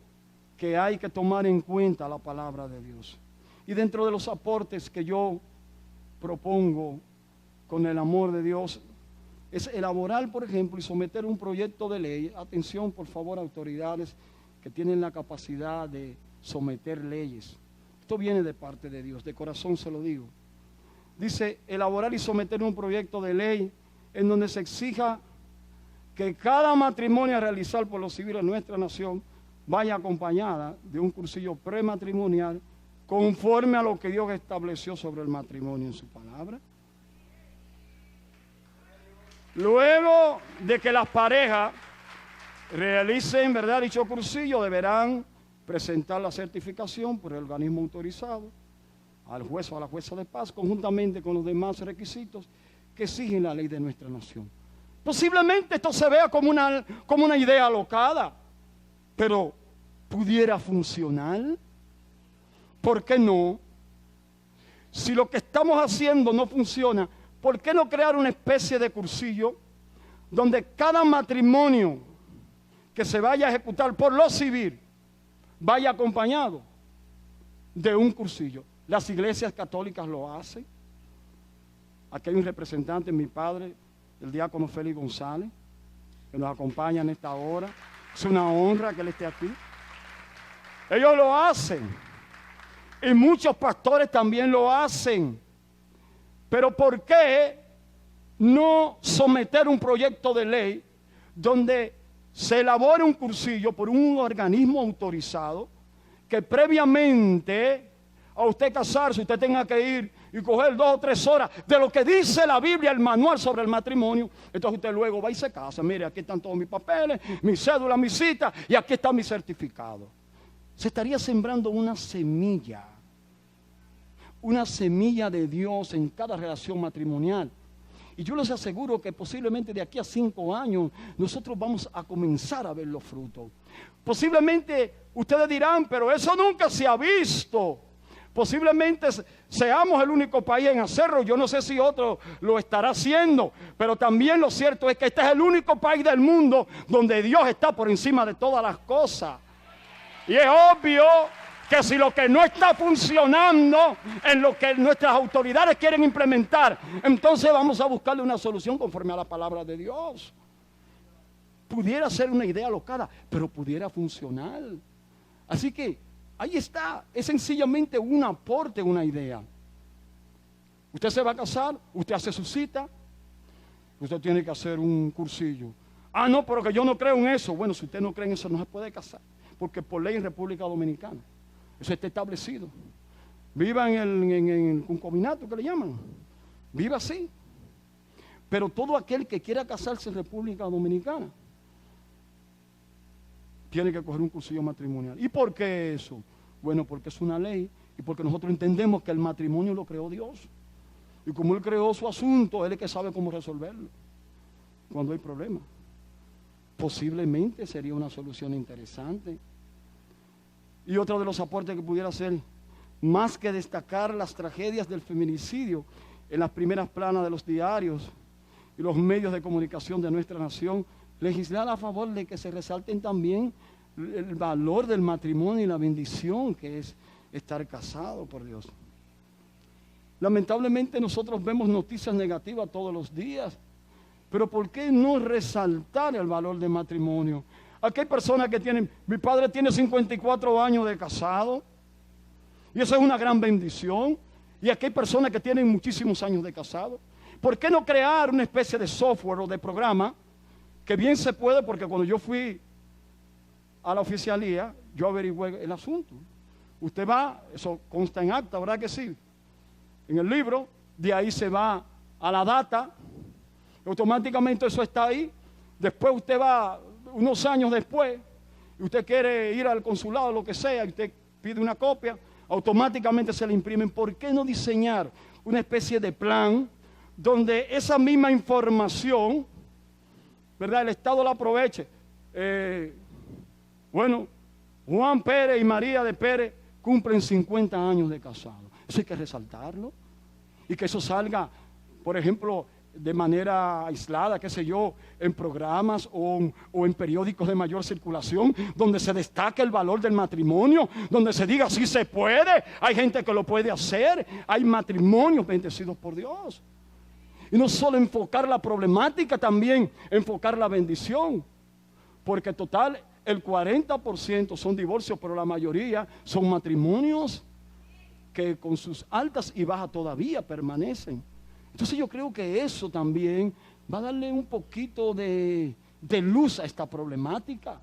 que hay que tomar en cuenta la palabra de Dios. Y dentro de los aportes que yo propongo con el amor de Dios, es elaborar, por ejemplo, y someter un proyecto de ley. Atención, por favor, autoridades que tienen la capacidad de someter leyes. Esto viene de parte de Dios, de corazón se lo digo. Dice, elaborar y someter un proyecto de ley en donde se exija que cada matrimonio a realizar por los civiles de nuestra nación vaya acompañada de un cursillo prematrimonial conforme a lo que Dios estableció sobre el matrimonio en su palabra. Luego de que las parejas realicen, ¿verdad?, dicho cursillo, deberán presentar la certificación por el organismo autorizado al juez o a la jueza de paz, conjuntamente con los demás requisitos que exigen la ley de nuestra nación. Posiblemente esto se vea como una idea alocada, pero ¿pudiera funcionar? ¿Por qué no? Si lo que estamos haciendo no funciona, ¿por qué no crear una especie de cursillo donde cada matrimonio que se vaya a ejecutar por lo civil vaya acompañado de un cursillo? Las iglesias católicas lo hacen. Aquí hay un representante, mi padre, el diácono Félix González, que nos acompaña en esta hora. Es una honra que él esté aquí. Ellos lo hacen. Y muchos pastores también lo hacen. Pero ¿por qué no someter un proyecto de ley donde se elabore un cursillo por un organismo autorizado que previamente a usted casarse, usted tenga que ir y coger 2 o 3 horas de lo que dice la Biblia, el manual sobre el matrimonio? Entonces usted luego va y se casa. Mire, aquí están todos mis papeles, mi cédula, mi cita, y aquí está mi certificado. Se estaría sembrando una semilla de Dios en cada relación matrimonial. Y yo les aseguro que posiblemente de aquí a 5 años nosotros vamos a comenzar a ver los frutos. Posiblemente ustedes dirán, pero eso nunca se ha visto. Posiblemente seamos el único país en hacerlo. Yo no sé si otro lo estará haciendo, pero también lo cierto es que este es el único país del mundo donde Dios está por encima de todas las cosas. Y es obvio que si lo que no está funcionando en lo que nuestras autoridades quieren implementar, entonces vamos a buscarle una solución conforme a la palabra de Dios. Pudiera ser una idea alocada, pero pudiera funcionar. Así que ahí está, es sencillamente un aporte, una idea. Usted se va a casar, usted hace su cita, usted tiene que hacer un cursillo. Ah, no, pero que yo no creo en eso. Bueno, si usted no cree en eso, no se puede casar, porque por ley en República Dominicana eso está establecido. Viva en el concubinato, que le llaman. Viva así. Pero todo aquel que quiera casarse en República Dominicana tiene que coger un cursillo matrimonial. ¿Y por qué eso? Bueno, porque es una ley y porque nosotros entendemos que el matrimonio lo creó Dios. Y como Él creó su asunto, Él es el que sabe cómo resolverlo cuando hay problemas. Posiblemente sería una solución interesante. Y otro de los aportes que pudiera hacer, más que destacar las tragedias del feminicidio en las primeras planas de los diarios y los medios de comunicación de nuestra nación, legislar a favor de que se resalten también el valor del matrimonio y la bendición que es estar casado, por Dios. Lamentablemente nosotros vemos noticias negativas todos los días, pero ¿por qué no resaltar el valor del matrimonio? Aquí hay personas que tienen, mi padre tiene 54 años de casado, y eso es una gran bendición. Y aquí hay personas que tienen muchísimos años de casado. ¿Por qué no crear una especie de software o de programa? Que bien se puede, porque cuando yo fui a la oficialía, yo averigüé el asunto. Usted va, eso consta en acta, ¿verdad que sí? En el libro, de ahí se va a la data, automáticamente eso está ahí. Después usted va, unos años después, y usted quiere ir al consulado, lo que sea, y usted pide una copia, automáticamente se le imprimen. ¿Por qué no diseñar una especie de plan donde esa misma información, ¿verdad?, el Estado la aproveche? Bueno, Juan Pérez y María de Pérez cumplen 50 años de casado. Eso hay que resaltarlo. Y que eso salga, por ejemplo, de manera aislada, qué sé yo, en programas o en periódicos de mayor circulación, donde se destaque el valor del matrimonio, donde se diga, sí se puede, hay gente que lo puede hacer, hay matrimonios bendecidos por Dios. Y no solo enfocar la problemática, también enfocar la bendición, porque total, el 40% son divorcios, pero la mayoría son matrimonios que con sus altas y bajas todavía permanecen. Entonces yo creo que eso también va a darle un poquito de luz a esta problemática.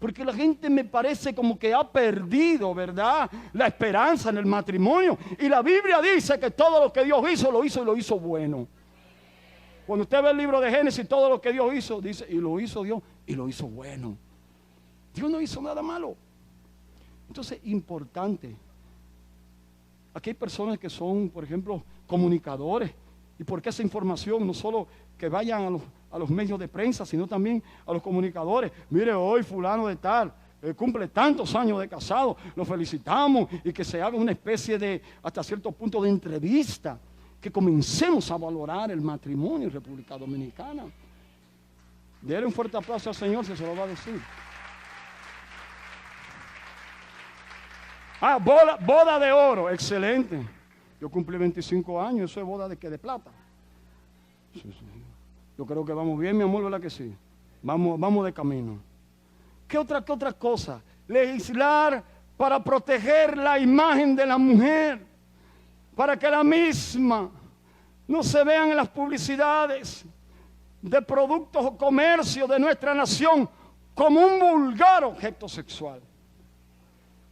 Porque la gente me parece como que ha perdido, ¿verdad?, la esperanza en el matrimonio. Y la Biblia dice que todo lo que Dios hizo, lo hizo y lo hizo bueno. Cuando usted ve el libro de Génesis, todo lo que Dios hizo, dice, y lo hizo Dios y lo hizo bueno. Dios no hizo nada malo. Entonces, importante. Aquí hay personas que son, por ejemplo, comunicadores. ¿Y por qué esa información? No solo que vayan a los medios de prensa, sino también a los comunicadores. Mire, hoy fulano de tal cumple tantos años de casado, lo felicitamos, y que se haga una especie de, hasta cierto punto, de entrevista, que comencemos a valorar el matrimonio en República Dominicana. Denle un fuerte aplauso al Señor, si se lo va a decir. Boda de oro, excelente. Yo cumplí 25 años, eso es boda de plata. Sí. Yo creo que vamos bien, mi amor, ¿verdad que sí? Vamos de camino. ¿Qué otra cosa? Legislar para proteger la imagen de la mujer, para que la misma no se vean en las publicidades de productos o comercios de nuestra nación como un vulgar objeto sexual.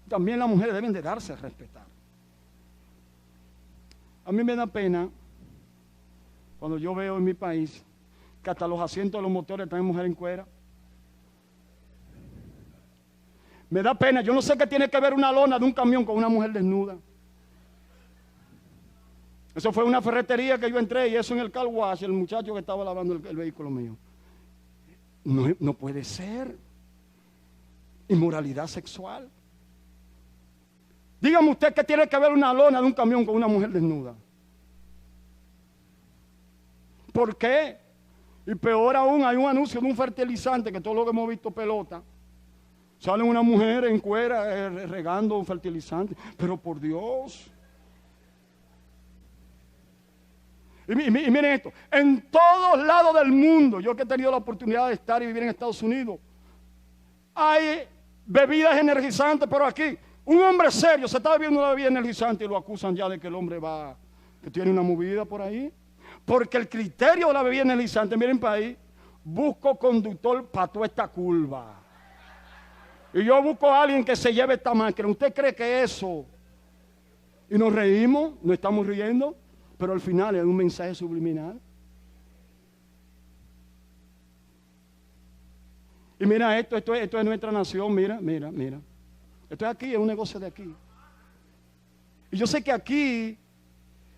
También las mujeres deben de darse a respetar. A mí me da pena cuando yo veo en mi país que hasta los asientos de los motores traen mujeres en cuera. Me da pena, yo no sé qué tiene que ver una lona de un camión con una mujer desnuda. Eso fue una ferretería que yo entré y eso en el car wash, el muchacho que estaba lavando el vehículo mío. No puede ser. Inmoralidad sexual. Dígame usted qué tiene que ver una lona de un camión con una mujer desnuda. ¿Por qué? Y peor aún, hay un anuncio de un fertilizante que todo lo que hemos visto pelota. Sale una mujer en cuera regando un fertilizante. Pero por Dios. Y miren esto. En todos lados del mundo, yo que he tenido la oportunidad de estar y vivir en Estados Unidos, hay bebidas energizantes, pero aquí un hombre serio se está bebiendo una bebida energizante y lo acusan ya de que el hombre que tiene una movida por ahí. Porque el criterio de la bebida energizante, miren para ahí, busco conductor para toda esta curva. Y yo busco a alguien que se lleve esta máquina. ¿Usted cree que eso? Y nos reímos, nos estamos riendo, pero al final es un mensaje subliminal. Y mira esto es nuestra nación, mira. Esto es aquí, es un negocio de aquí. Y yo sé que aquí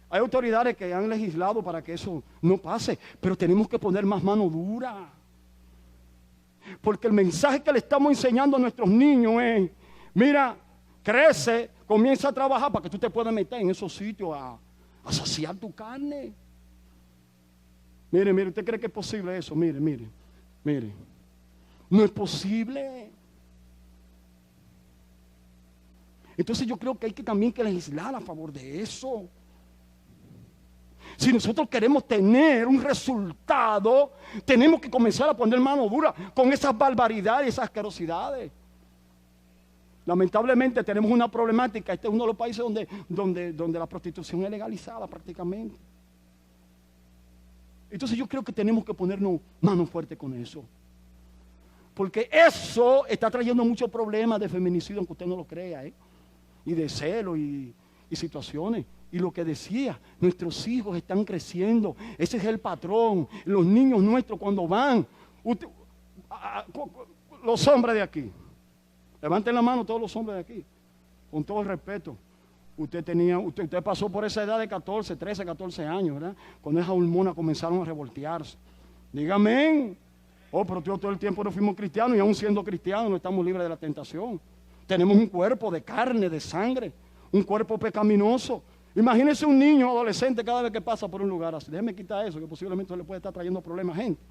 hay autoridades que han legislado para que eso no pase, pero tenemos que poner más mano dura. Porque el mensaje que le estamos enseñando a nuestros niños es, mira, crece, comienza a trabajar para que tú te puedas meter en esos sitios a saciar tu carne. Mire, ¿usted cree que es posible eso? Mire. No es posible. Entonces yo creo que hay también que legislar a favor de eso. Si nosotros queremos tener un resultado, tenemos que comenzar a poner mano dura con esas barbaridades, esas asquerosidades. Lamentablemente tenemos una problemática. Este es uno de los países donde la prostitución es legalizada prácticamente. Entonces yo creo que tenemos que ponernos mano fuerte con eso. Porque eso está trayendo muchos problemas de feminicidio, aunque usted no lo crea, y de celo y situaciones. Y lo que decía, nuestros hijos están creciendo. Ese es el patrón. Los niños nuestros cuando van, los hombres de aquí, levanten la mano todos los hombres de aquí, con todo el respeto. Usted pasó por esa edad de 13, 14 años, ¿verdad? Cuando esas hormonas comenzaron a revoltearse. Dígame. Pero todo el tiempo no fuimos cristianos y aún siendo cristianos no estamos libres de la tentación. Tenemos un cuerpo de carne, de sangre, un cuerpo pecaminoso. Imagínese un niño adolescente cada vez que pasa por un lugar así. Déjeme quitar eso, que posiblemente le puede estar trayendo problemas a gente.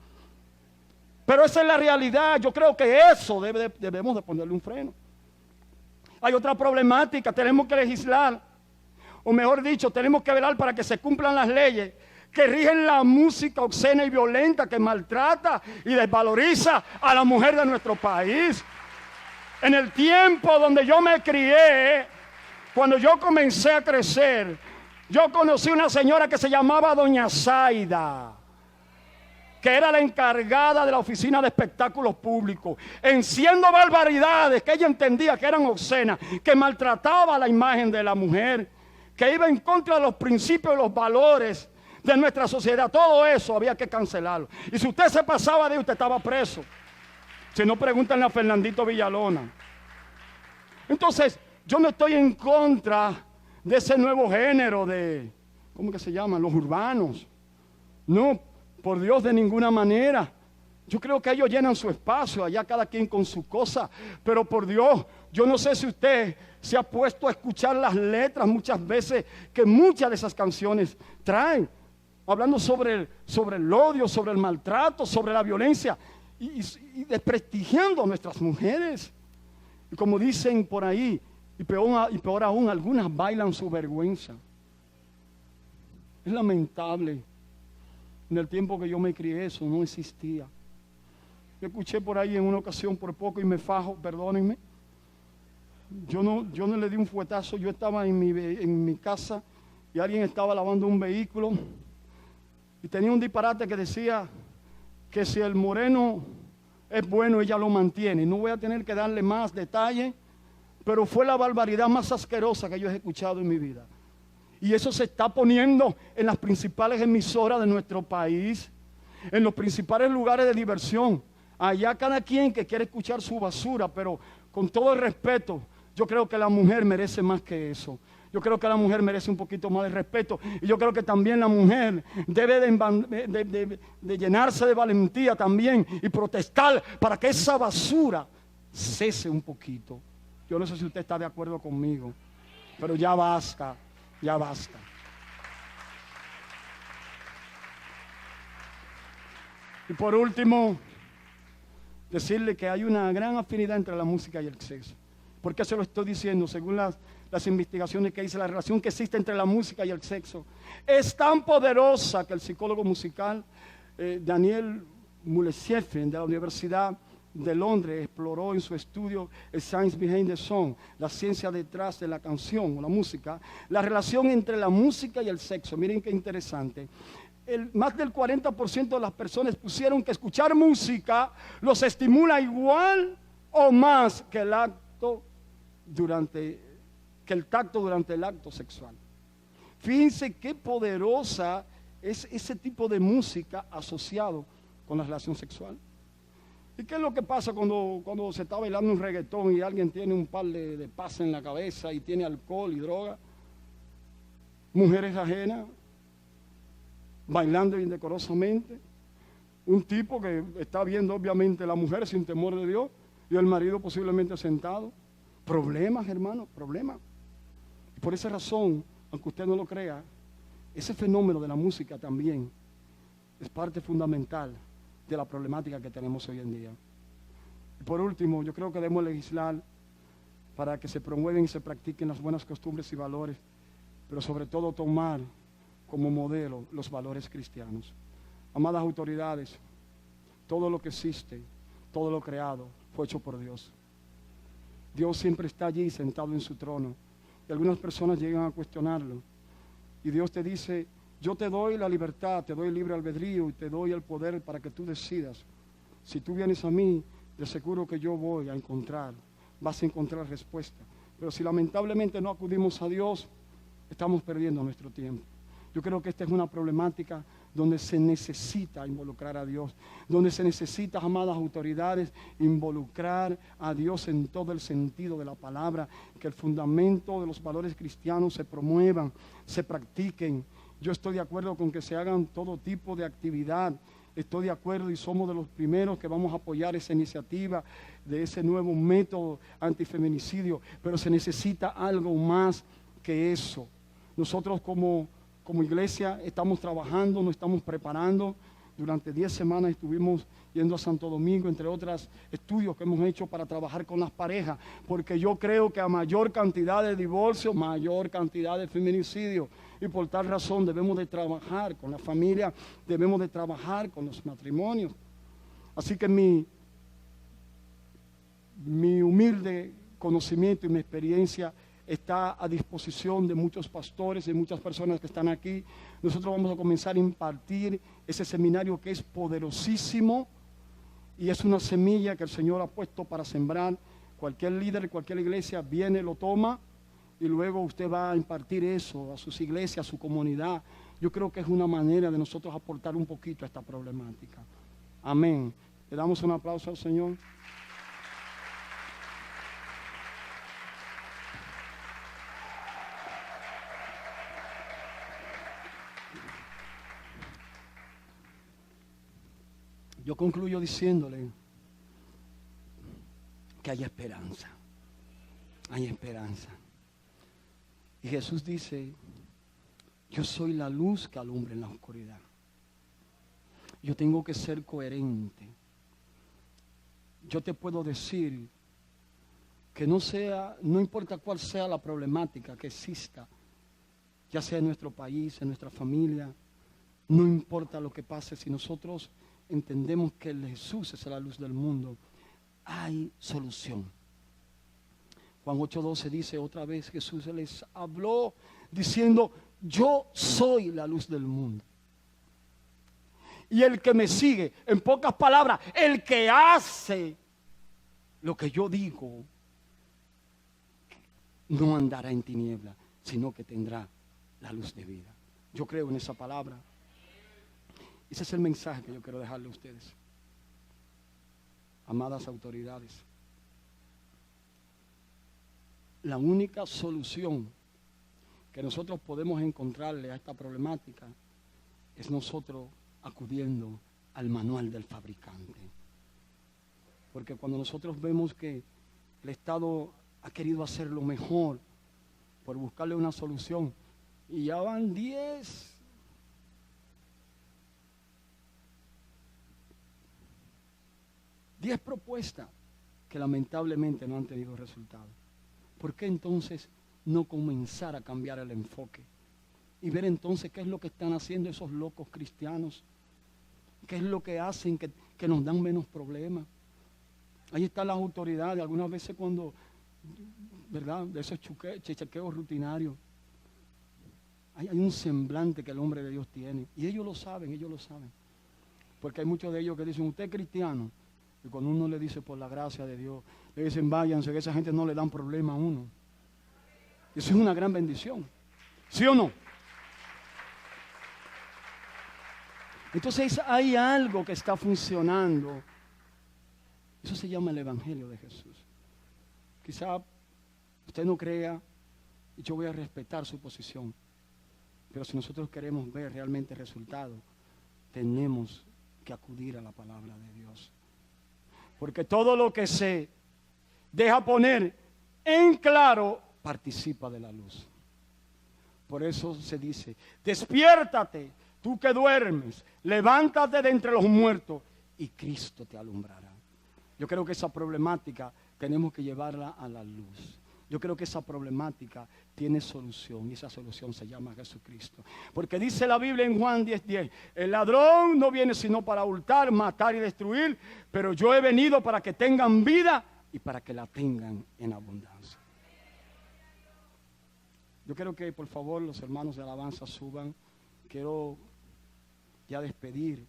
Pero esa es la realidad. Yo creo que eso debemos de ponerle un freno. Hay otra problemática. Tenemos que legislar, o mejor dicho, tenemos que velar para que se cumplan las leyes que rigen la música obscena y violenta que maltrata y desvaloriza a la mujer de nuestro país. En el tiempo donde yo me crié, cuando yo comencé a crecer, yo conocí una señora que se llamaba Doña Zaida, que era la encargada de la oficina de espectáculos públicos, enciendo barbaridades que ella entendía que eran obscenas, que maltrataba la imagen de la mujer, que iba en contra de los principios y los valores de nuestra sociedad. Todo eso había que cancelarlo. Y si usted se pasaba de ahí, usted estaba preso. Si no, pregúntenle a Fernandito Villalona. Entonces, yo no estoy en contra de ese nuevo género de, ¿cómo que se llaman? Los urbanos. No, Por Dios, de ninguna manera. Yo creo que ellos llenan su espacio, allá cada quien con su cosa. Pero por Dios, yo no sé si usted se ha puesto a escuchar las letras muchas veces que muchas de esas canciones traen. Hablando sobre el odio, sobre el maltrato, sobre la violencia y desprestigiando a nuestras mujeres. Y como dicen por ahí, y peor aún, algunas bailan su vergüenza. Es lamentable. En el tiempo que yo me crié eso no existía. Yo escuché por ahí en una ocasión por poco y me fajo, perdónenme. Yo no le di un fuetazo, yo estaba en mi casa y alguien estaba lavando un vehículo y tenía un disparate que decía que si el moreno es bueno, ella lo mantiene. No voy a tener que darle más detalle, pero fue la barbaridad más asquerosa que yo he escuchado en mi vida. Y eso se está poniendo en las principales emisoras de nuestro país, en los principales lugares de diversión. Allá cada quien que quiere escuchar su basura, pero con todo el respeto, yo creo que la mujer merece más que eso. Yo creo que la mujer merece un poquito más de respeto. Y yo creo que también la mujer debe de llenarse de valentía también y protestar para que esa basura cese un poquito. Yo no sé si usted está de acuerdo conmigo, pero ya basta, ya basta. Y por último, decirle que hay una gran afinidad entre la música y el sexo. ¿Por qué se lo estoy diciendo? Según las investigaciones que hice, la relación que existe entre la música y el sexo es tan poderosa que el psicólogo musical Daniel Mulesheffen de la Universidad de Londres exploró en su estudio el Science Behind the Song, la ciencia detrás de la canción o la música, la relación entre la música y el sexo. Miren qué interesante. Más del 40% de las personas pusieron que escuchar música los estimula igual o más que el tacto durante el acto sexual. Fíjense qué poderosa es ese tipo de música asociado con la relación sexual. ¿Y qué es lo que pasa cuando se está bailando un reggaetón y alguien tiene un par de pasas en la cabeza y tiene alcohol y droga? Mujeres ajenas bailando indecorosamente, un tipo que está viendo obviamente la mujer sin temor de Dios y el marido posiblemente sentado. Problemas, hermano, problemas. Y por esa razón, aunque usted no lo crea, ese fenómeno de la música también es parte fundamental de la problemática que tenemos hoy en día. Y por último, yo creo que debemos legislar para que se promuevan y se practiquen las buenas costumbres y valores, pero sobre todo tomar como modelo los valores cristianos. Amadas autoridades, todo lo que existe, todo lo creado, fue hecho por Dios. Dios siempre está allí sentado en su trono. Y algunas personas llegan a cuestionarlo. Y Dios te dice, yo te doy la libertad, te doy libre albedrío y te doy el poder para que tú decidas. Si tú vienes a mí, de seguro que yo voy a encontrar, vas a encontrar respuesta. Pero si lamentablemente no acudimos a Dios, estamos perdiendo nuestro tiempo. Yo creo que esta es una problemática donde se necesita involucrar a Dios, donde se necesita, amadas autoridades, involucrar a Dios en todo el sentido de la palabra, que el fundamento de los valores cristianos se promuevan, se practiquen. Yo estoy de acuerdo con que se hagan todo tipo de actividad. Estoy de acuerdo y somos de los primeros que vamos a apoyar esa iniciativa de ese nuevo método antifeminicidio, pero se necesita algo más que eso. Nosotros como iglesia estamos trabajando, nos estamos preparando. Durante 10 semanas estuvimos yendo a Santo Domingo, entre otros estudios que hemos hecho para trabajar con las parejas, porque yo creo que a mayor cantidad de divorcios, mayor cantidad de feminicidios, y por tal razón debemos de trabajar con la familia, debemos de trabajar con los matrimonios. Así que mi humilde conocimiento y mi experiencia está a disposición de muchos pastores y muchas personas que están aquí. Nosotros vamos a comenzar a impartir ese seminario que es poderosísimo y es una semilla que el Señor ha puesto para sembrar. Cualquier líder, cualquier iglesia viene, lo toma y luego usted va a impartir eso a sus iglesias, a su comunidad. Yo creo que es una manera de nosotros aportar un poquito a esta problemática. Amén. Le damos un aplauso al Señor. Yo concluyo diciéndole que hay esperanza. Hay esperanza. Y Jesús dice, yo soy la luz que alumbra en la oscuridad. Yo tengo que ser coherente. Yo te puedo decir que no importa cuál sea la problemática que exista, ya sea en nuestro país, en nuestra familia, no importa lo que pase, si nosotros entendemos que Jesús es la luz del mundo, hay solución. Juan 8:12 dice otra vez, Jesús les habló diciendo, yo soy la luz del mundo. Y el que me sigue, en pocas palabras, el que hace lo que yo digo, no andará en tiniebla, sino que tendrá la luz de vida. Yo creo en esa palabra. Ese es el mensaje que yo quiero dejarle a ustedes. Amadas autoridades, la única solución que nosotros podemos encontrarle a esta problemática es nosotros acudiendo al manual del fabricante. Porque cuando nosotros vemos que el Estado ha querido hacer lo mejor por buscarle una solución, y ya van 10 propuestas que lamentablemente no han tenido resultado. ¿Por qué entonces no comenzar a cambiar el enfoque y ver entonces qué es lo que están haciendo esos locos cristianos? ¿Qué es lo que hacen que nos dan menos problemas? Ahí están las autoridades, algunas veces cuando, ¿verdad?, de esos chequeos rutinarios, hay un semblante que el hombre de Dios tiene. Y ellos lo saben. Porque hay muchos de ellos que dicen, usted es cristiano. Y cuando uno le dice, por la gracia de Dios, le dicen, váyanse, que esa gente no le dan problema a uno. Eso es una gran bendición. ¿Sí o no? Entonces hay algo que está funcionando. Eso se llama el Evangelio de Jesús. Quizá usted no crea y yo voy a respetar su posición. Pero si nosotros queremos ver realmente resultados, tenemos que acudir a la palabra de Dios. Porque todo lo que se deja poner en claro participa de la luz. Por eso se dice, despiértate, tú que duermes, levántate de entre los muertos y Cristo te alumbrará. Yo creo que esa problemática tenemos que llevarla a la luz. Yo creo que esa problemática tiene solución y esa solución se llama Jesucristo. Porque dice la Biblia en Juan 10:10, el ladrón no viene sino para hurtar, matar y destruir, pero yo he venido para que tengan vida y para que la tengan en abundancia. Yo quiero que por favor los hermanos de alabanza suban. Quiero ya despedir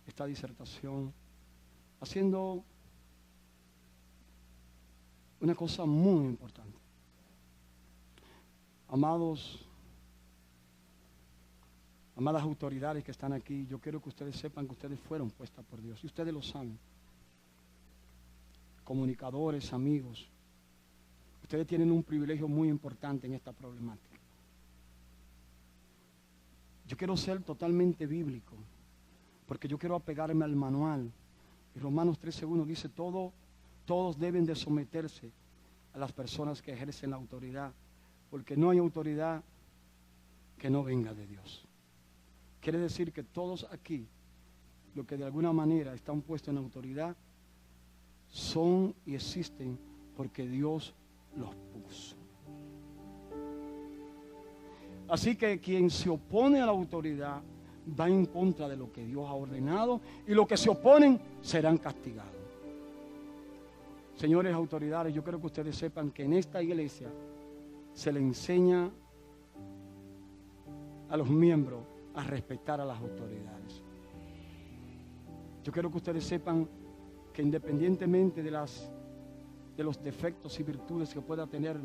esta disertación haciendo una cosa muy importante. Amadas autoridades que están aquí, yo quiero que ustedes sepan que ustedes fueron puestas por Dios y ustedes lo saben. Comunicadores, amigos, ustedes tienen un privilegio muy importante en esta problemática. Yo quiero ser totalmente bíblico, porque yo quiero apegarme al manual. Y Romanos 13:1 dice, todos deben de someterse a las personas que ejercen la autoridad, porque no hay autoridad que no venga de Dios. Quiere decir que todos aquí, los que de alguna manera están puestos en autoridad, son y existen porque Dios los puso. Así que quien se opone a la autoridad va en contra de lo que Dios ha ordenado y los que se oponen serán castigados. Señores autoridades, yo quiero que ustedes sepan que en esta iglesia se le enseña a los miembros a respetar a las autoridades. Yo quiero que ustedes sepan que independientemente de los defectos y virtudes que pueda tener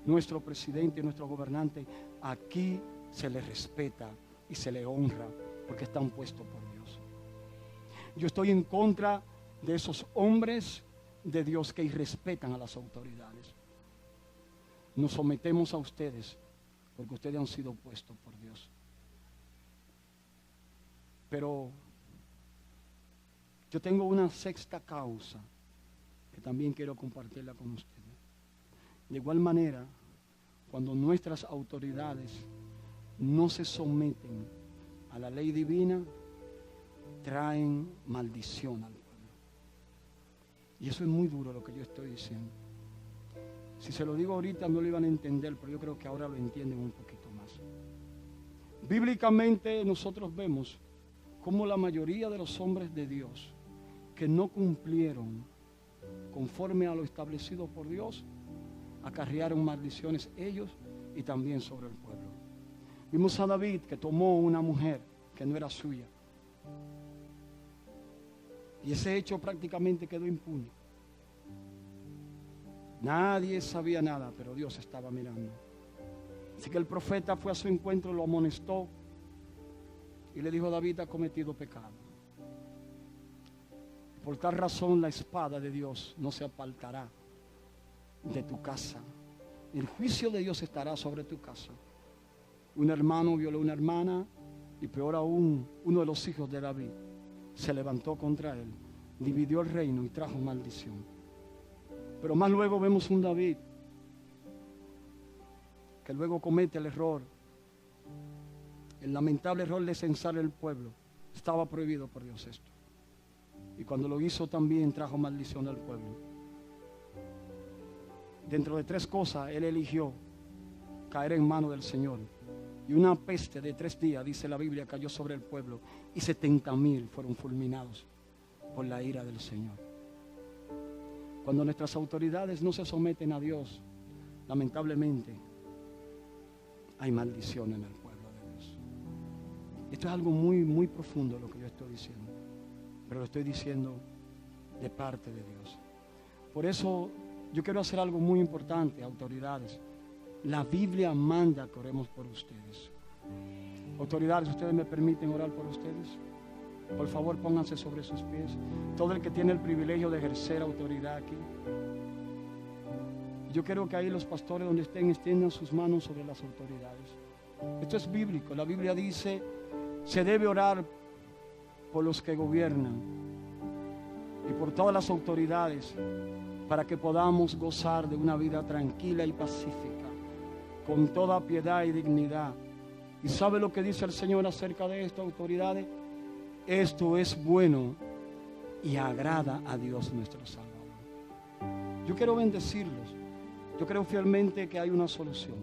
nuestro presidente y nuestro gobernante, aquí se les respeta y se les honra porque están puestos por Dios. Yo estoy en contra de esos hombres de Dios que irrespetan a las autoridades. Nos sometemos a ustedes porque ustedes han sido puestos por Dios. Pero Yo tengo una sexta causa que también quiero compartirla con ustedes. De igual manera, cuando nuestras autoridades no se someten a la ley divina, traen maldición al pueblo. Y eso es muy duro lo que yo estoy diciendo. Si se lo digo ahorita no lo iban a entender, pero yo creo que ahora lo entienden un poquito más. Bíblicamente nosotros vemos cómo la mayoría de los hombres de Dios que no cumplieron conforme a lo establecido por Dios, acarrearon maldiciones ellos y también sobre el pueblo. Vimos a David que tomó una mujer que no era suya. Y ese hecho prácticamente quedó impune. Nadie sabía nada, pero Dios estaba mirando. Así que el profeta fue a su encuentro, lo amonestó y le dijo: David ha cometido pecado. Por tal razón la espada de Dios no se apartará de tu casa. El juicio de Dios estará sobre tu casa. Un hermano violó a una hermana y peor aún, uno de los hijos de David se levantó contra él, dividió el reino y trajo maldición. Pero más luego vemos un David que luego comete el error, el lamentable error de censar el pueblo. Estaba prohibido por Dios esto. Y cuando lo hizo también trajo maldición al pueblo. Dentro de 3 cosas él eligió caer en manos del Señor. Y una peste de 3 días, dice la Biblia, cayó sobre el pueblo. Y 70,000 fueron fulminados por la ira del Señor. Cuando nuestras autoridades no se someten a Dios, lamentablemente hay maldición en el pueblo de Dios. Esto es algo muy, muy profundo lo que yo estoy diciendo. Pero lo estoy diciendo de parte de Dios. Por eso yo quiero hacer algo muy importante, autoridades. La Biblia manda que oremos por ustedes. Autoridades, ¿ustedes me permiten orar por ustedes? Por favor, pónganse sobre sus pies. Todo el que tiene el privilegio de ejercer autoridad aquí. Yo quiero que ahí los pastores donde estén extiendan sus manos sobre las autoridades. Esto es bíblico. La Biblia dice, se debe orar por los que gobiernan y por todas las autoridades para que podamos gozar de una vida tranquila y pacífica, con toda piedad y dignidad. ¿Y sabe lo que dice el Señor acerca de esto, autoridades? Esto es bueno y agrada a Dios nuestro Salvador. Yo quiero bendecirlos. Yo creo fielmente que hay una solución.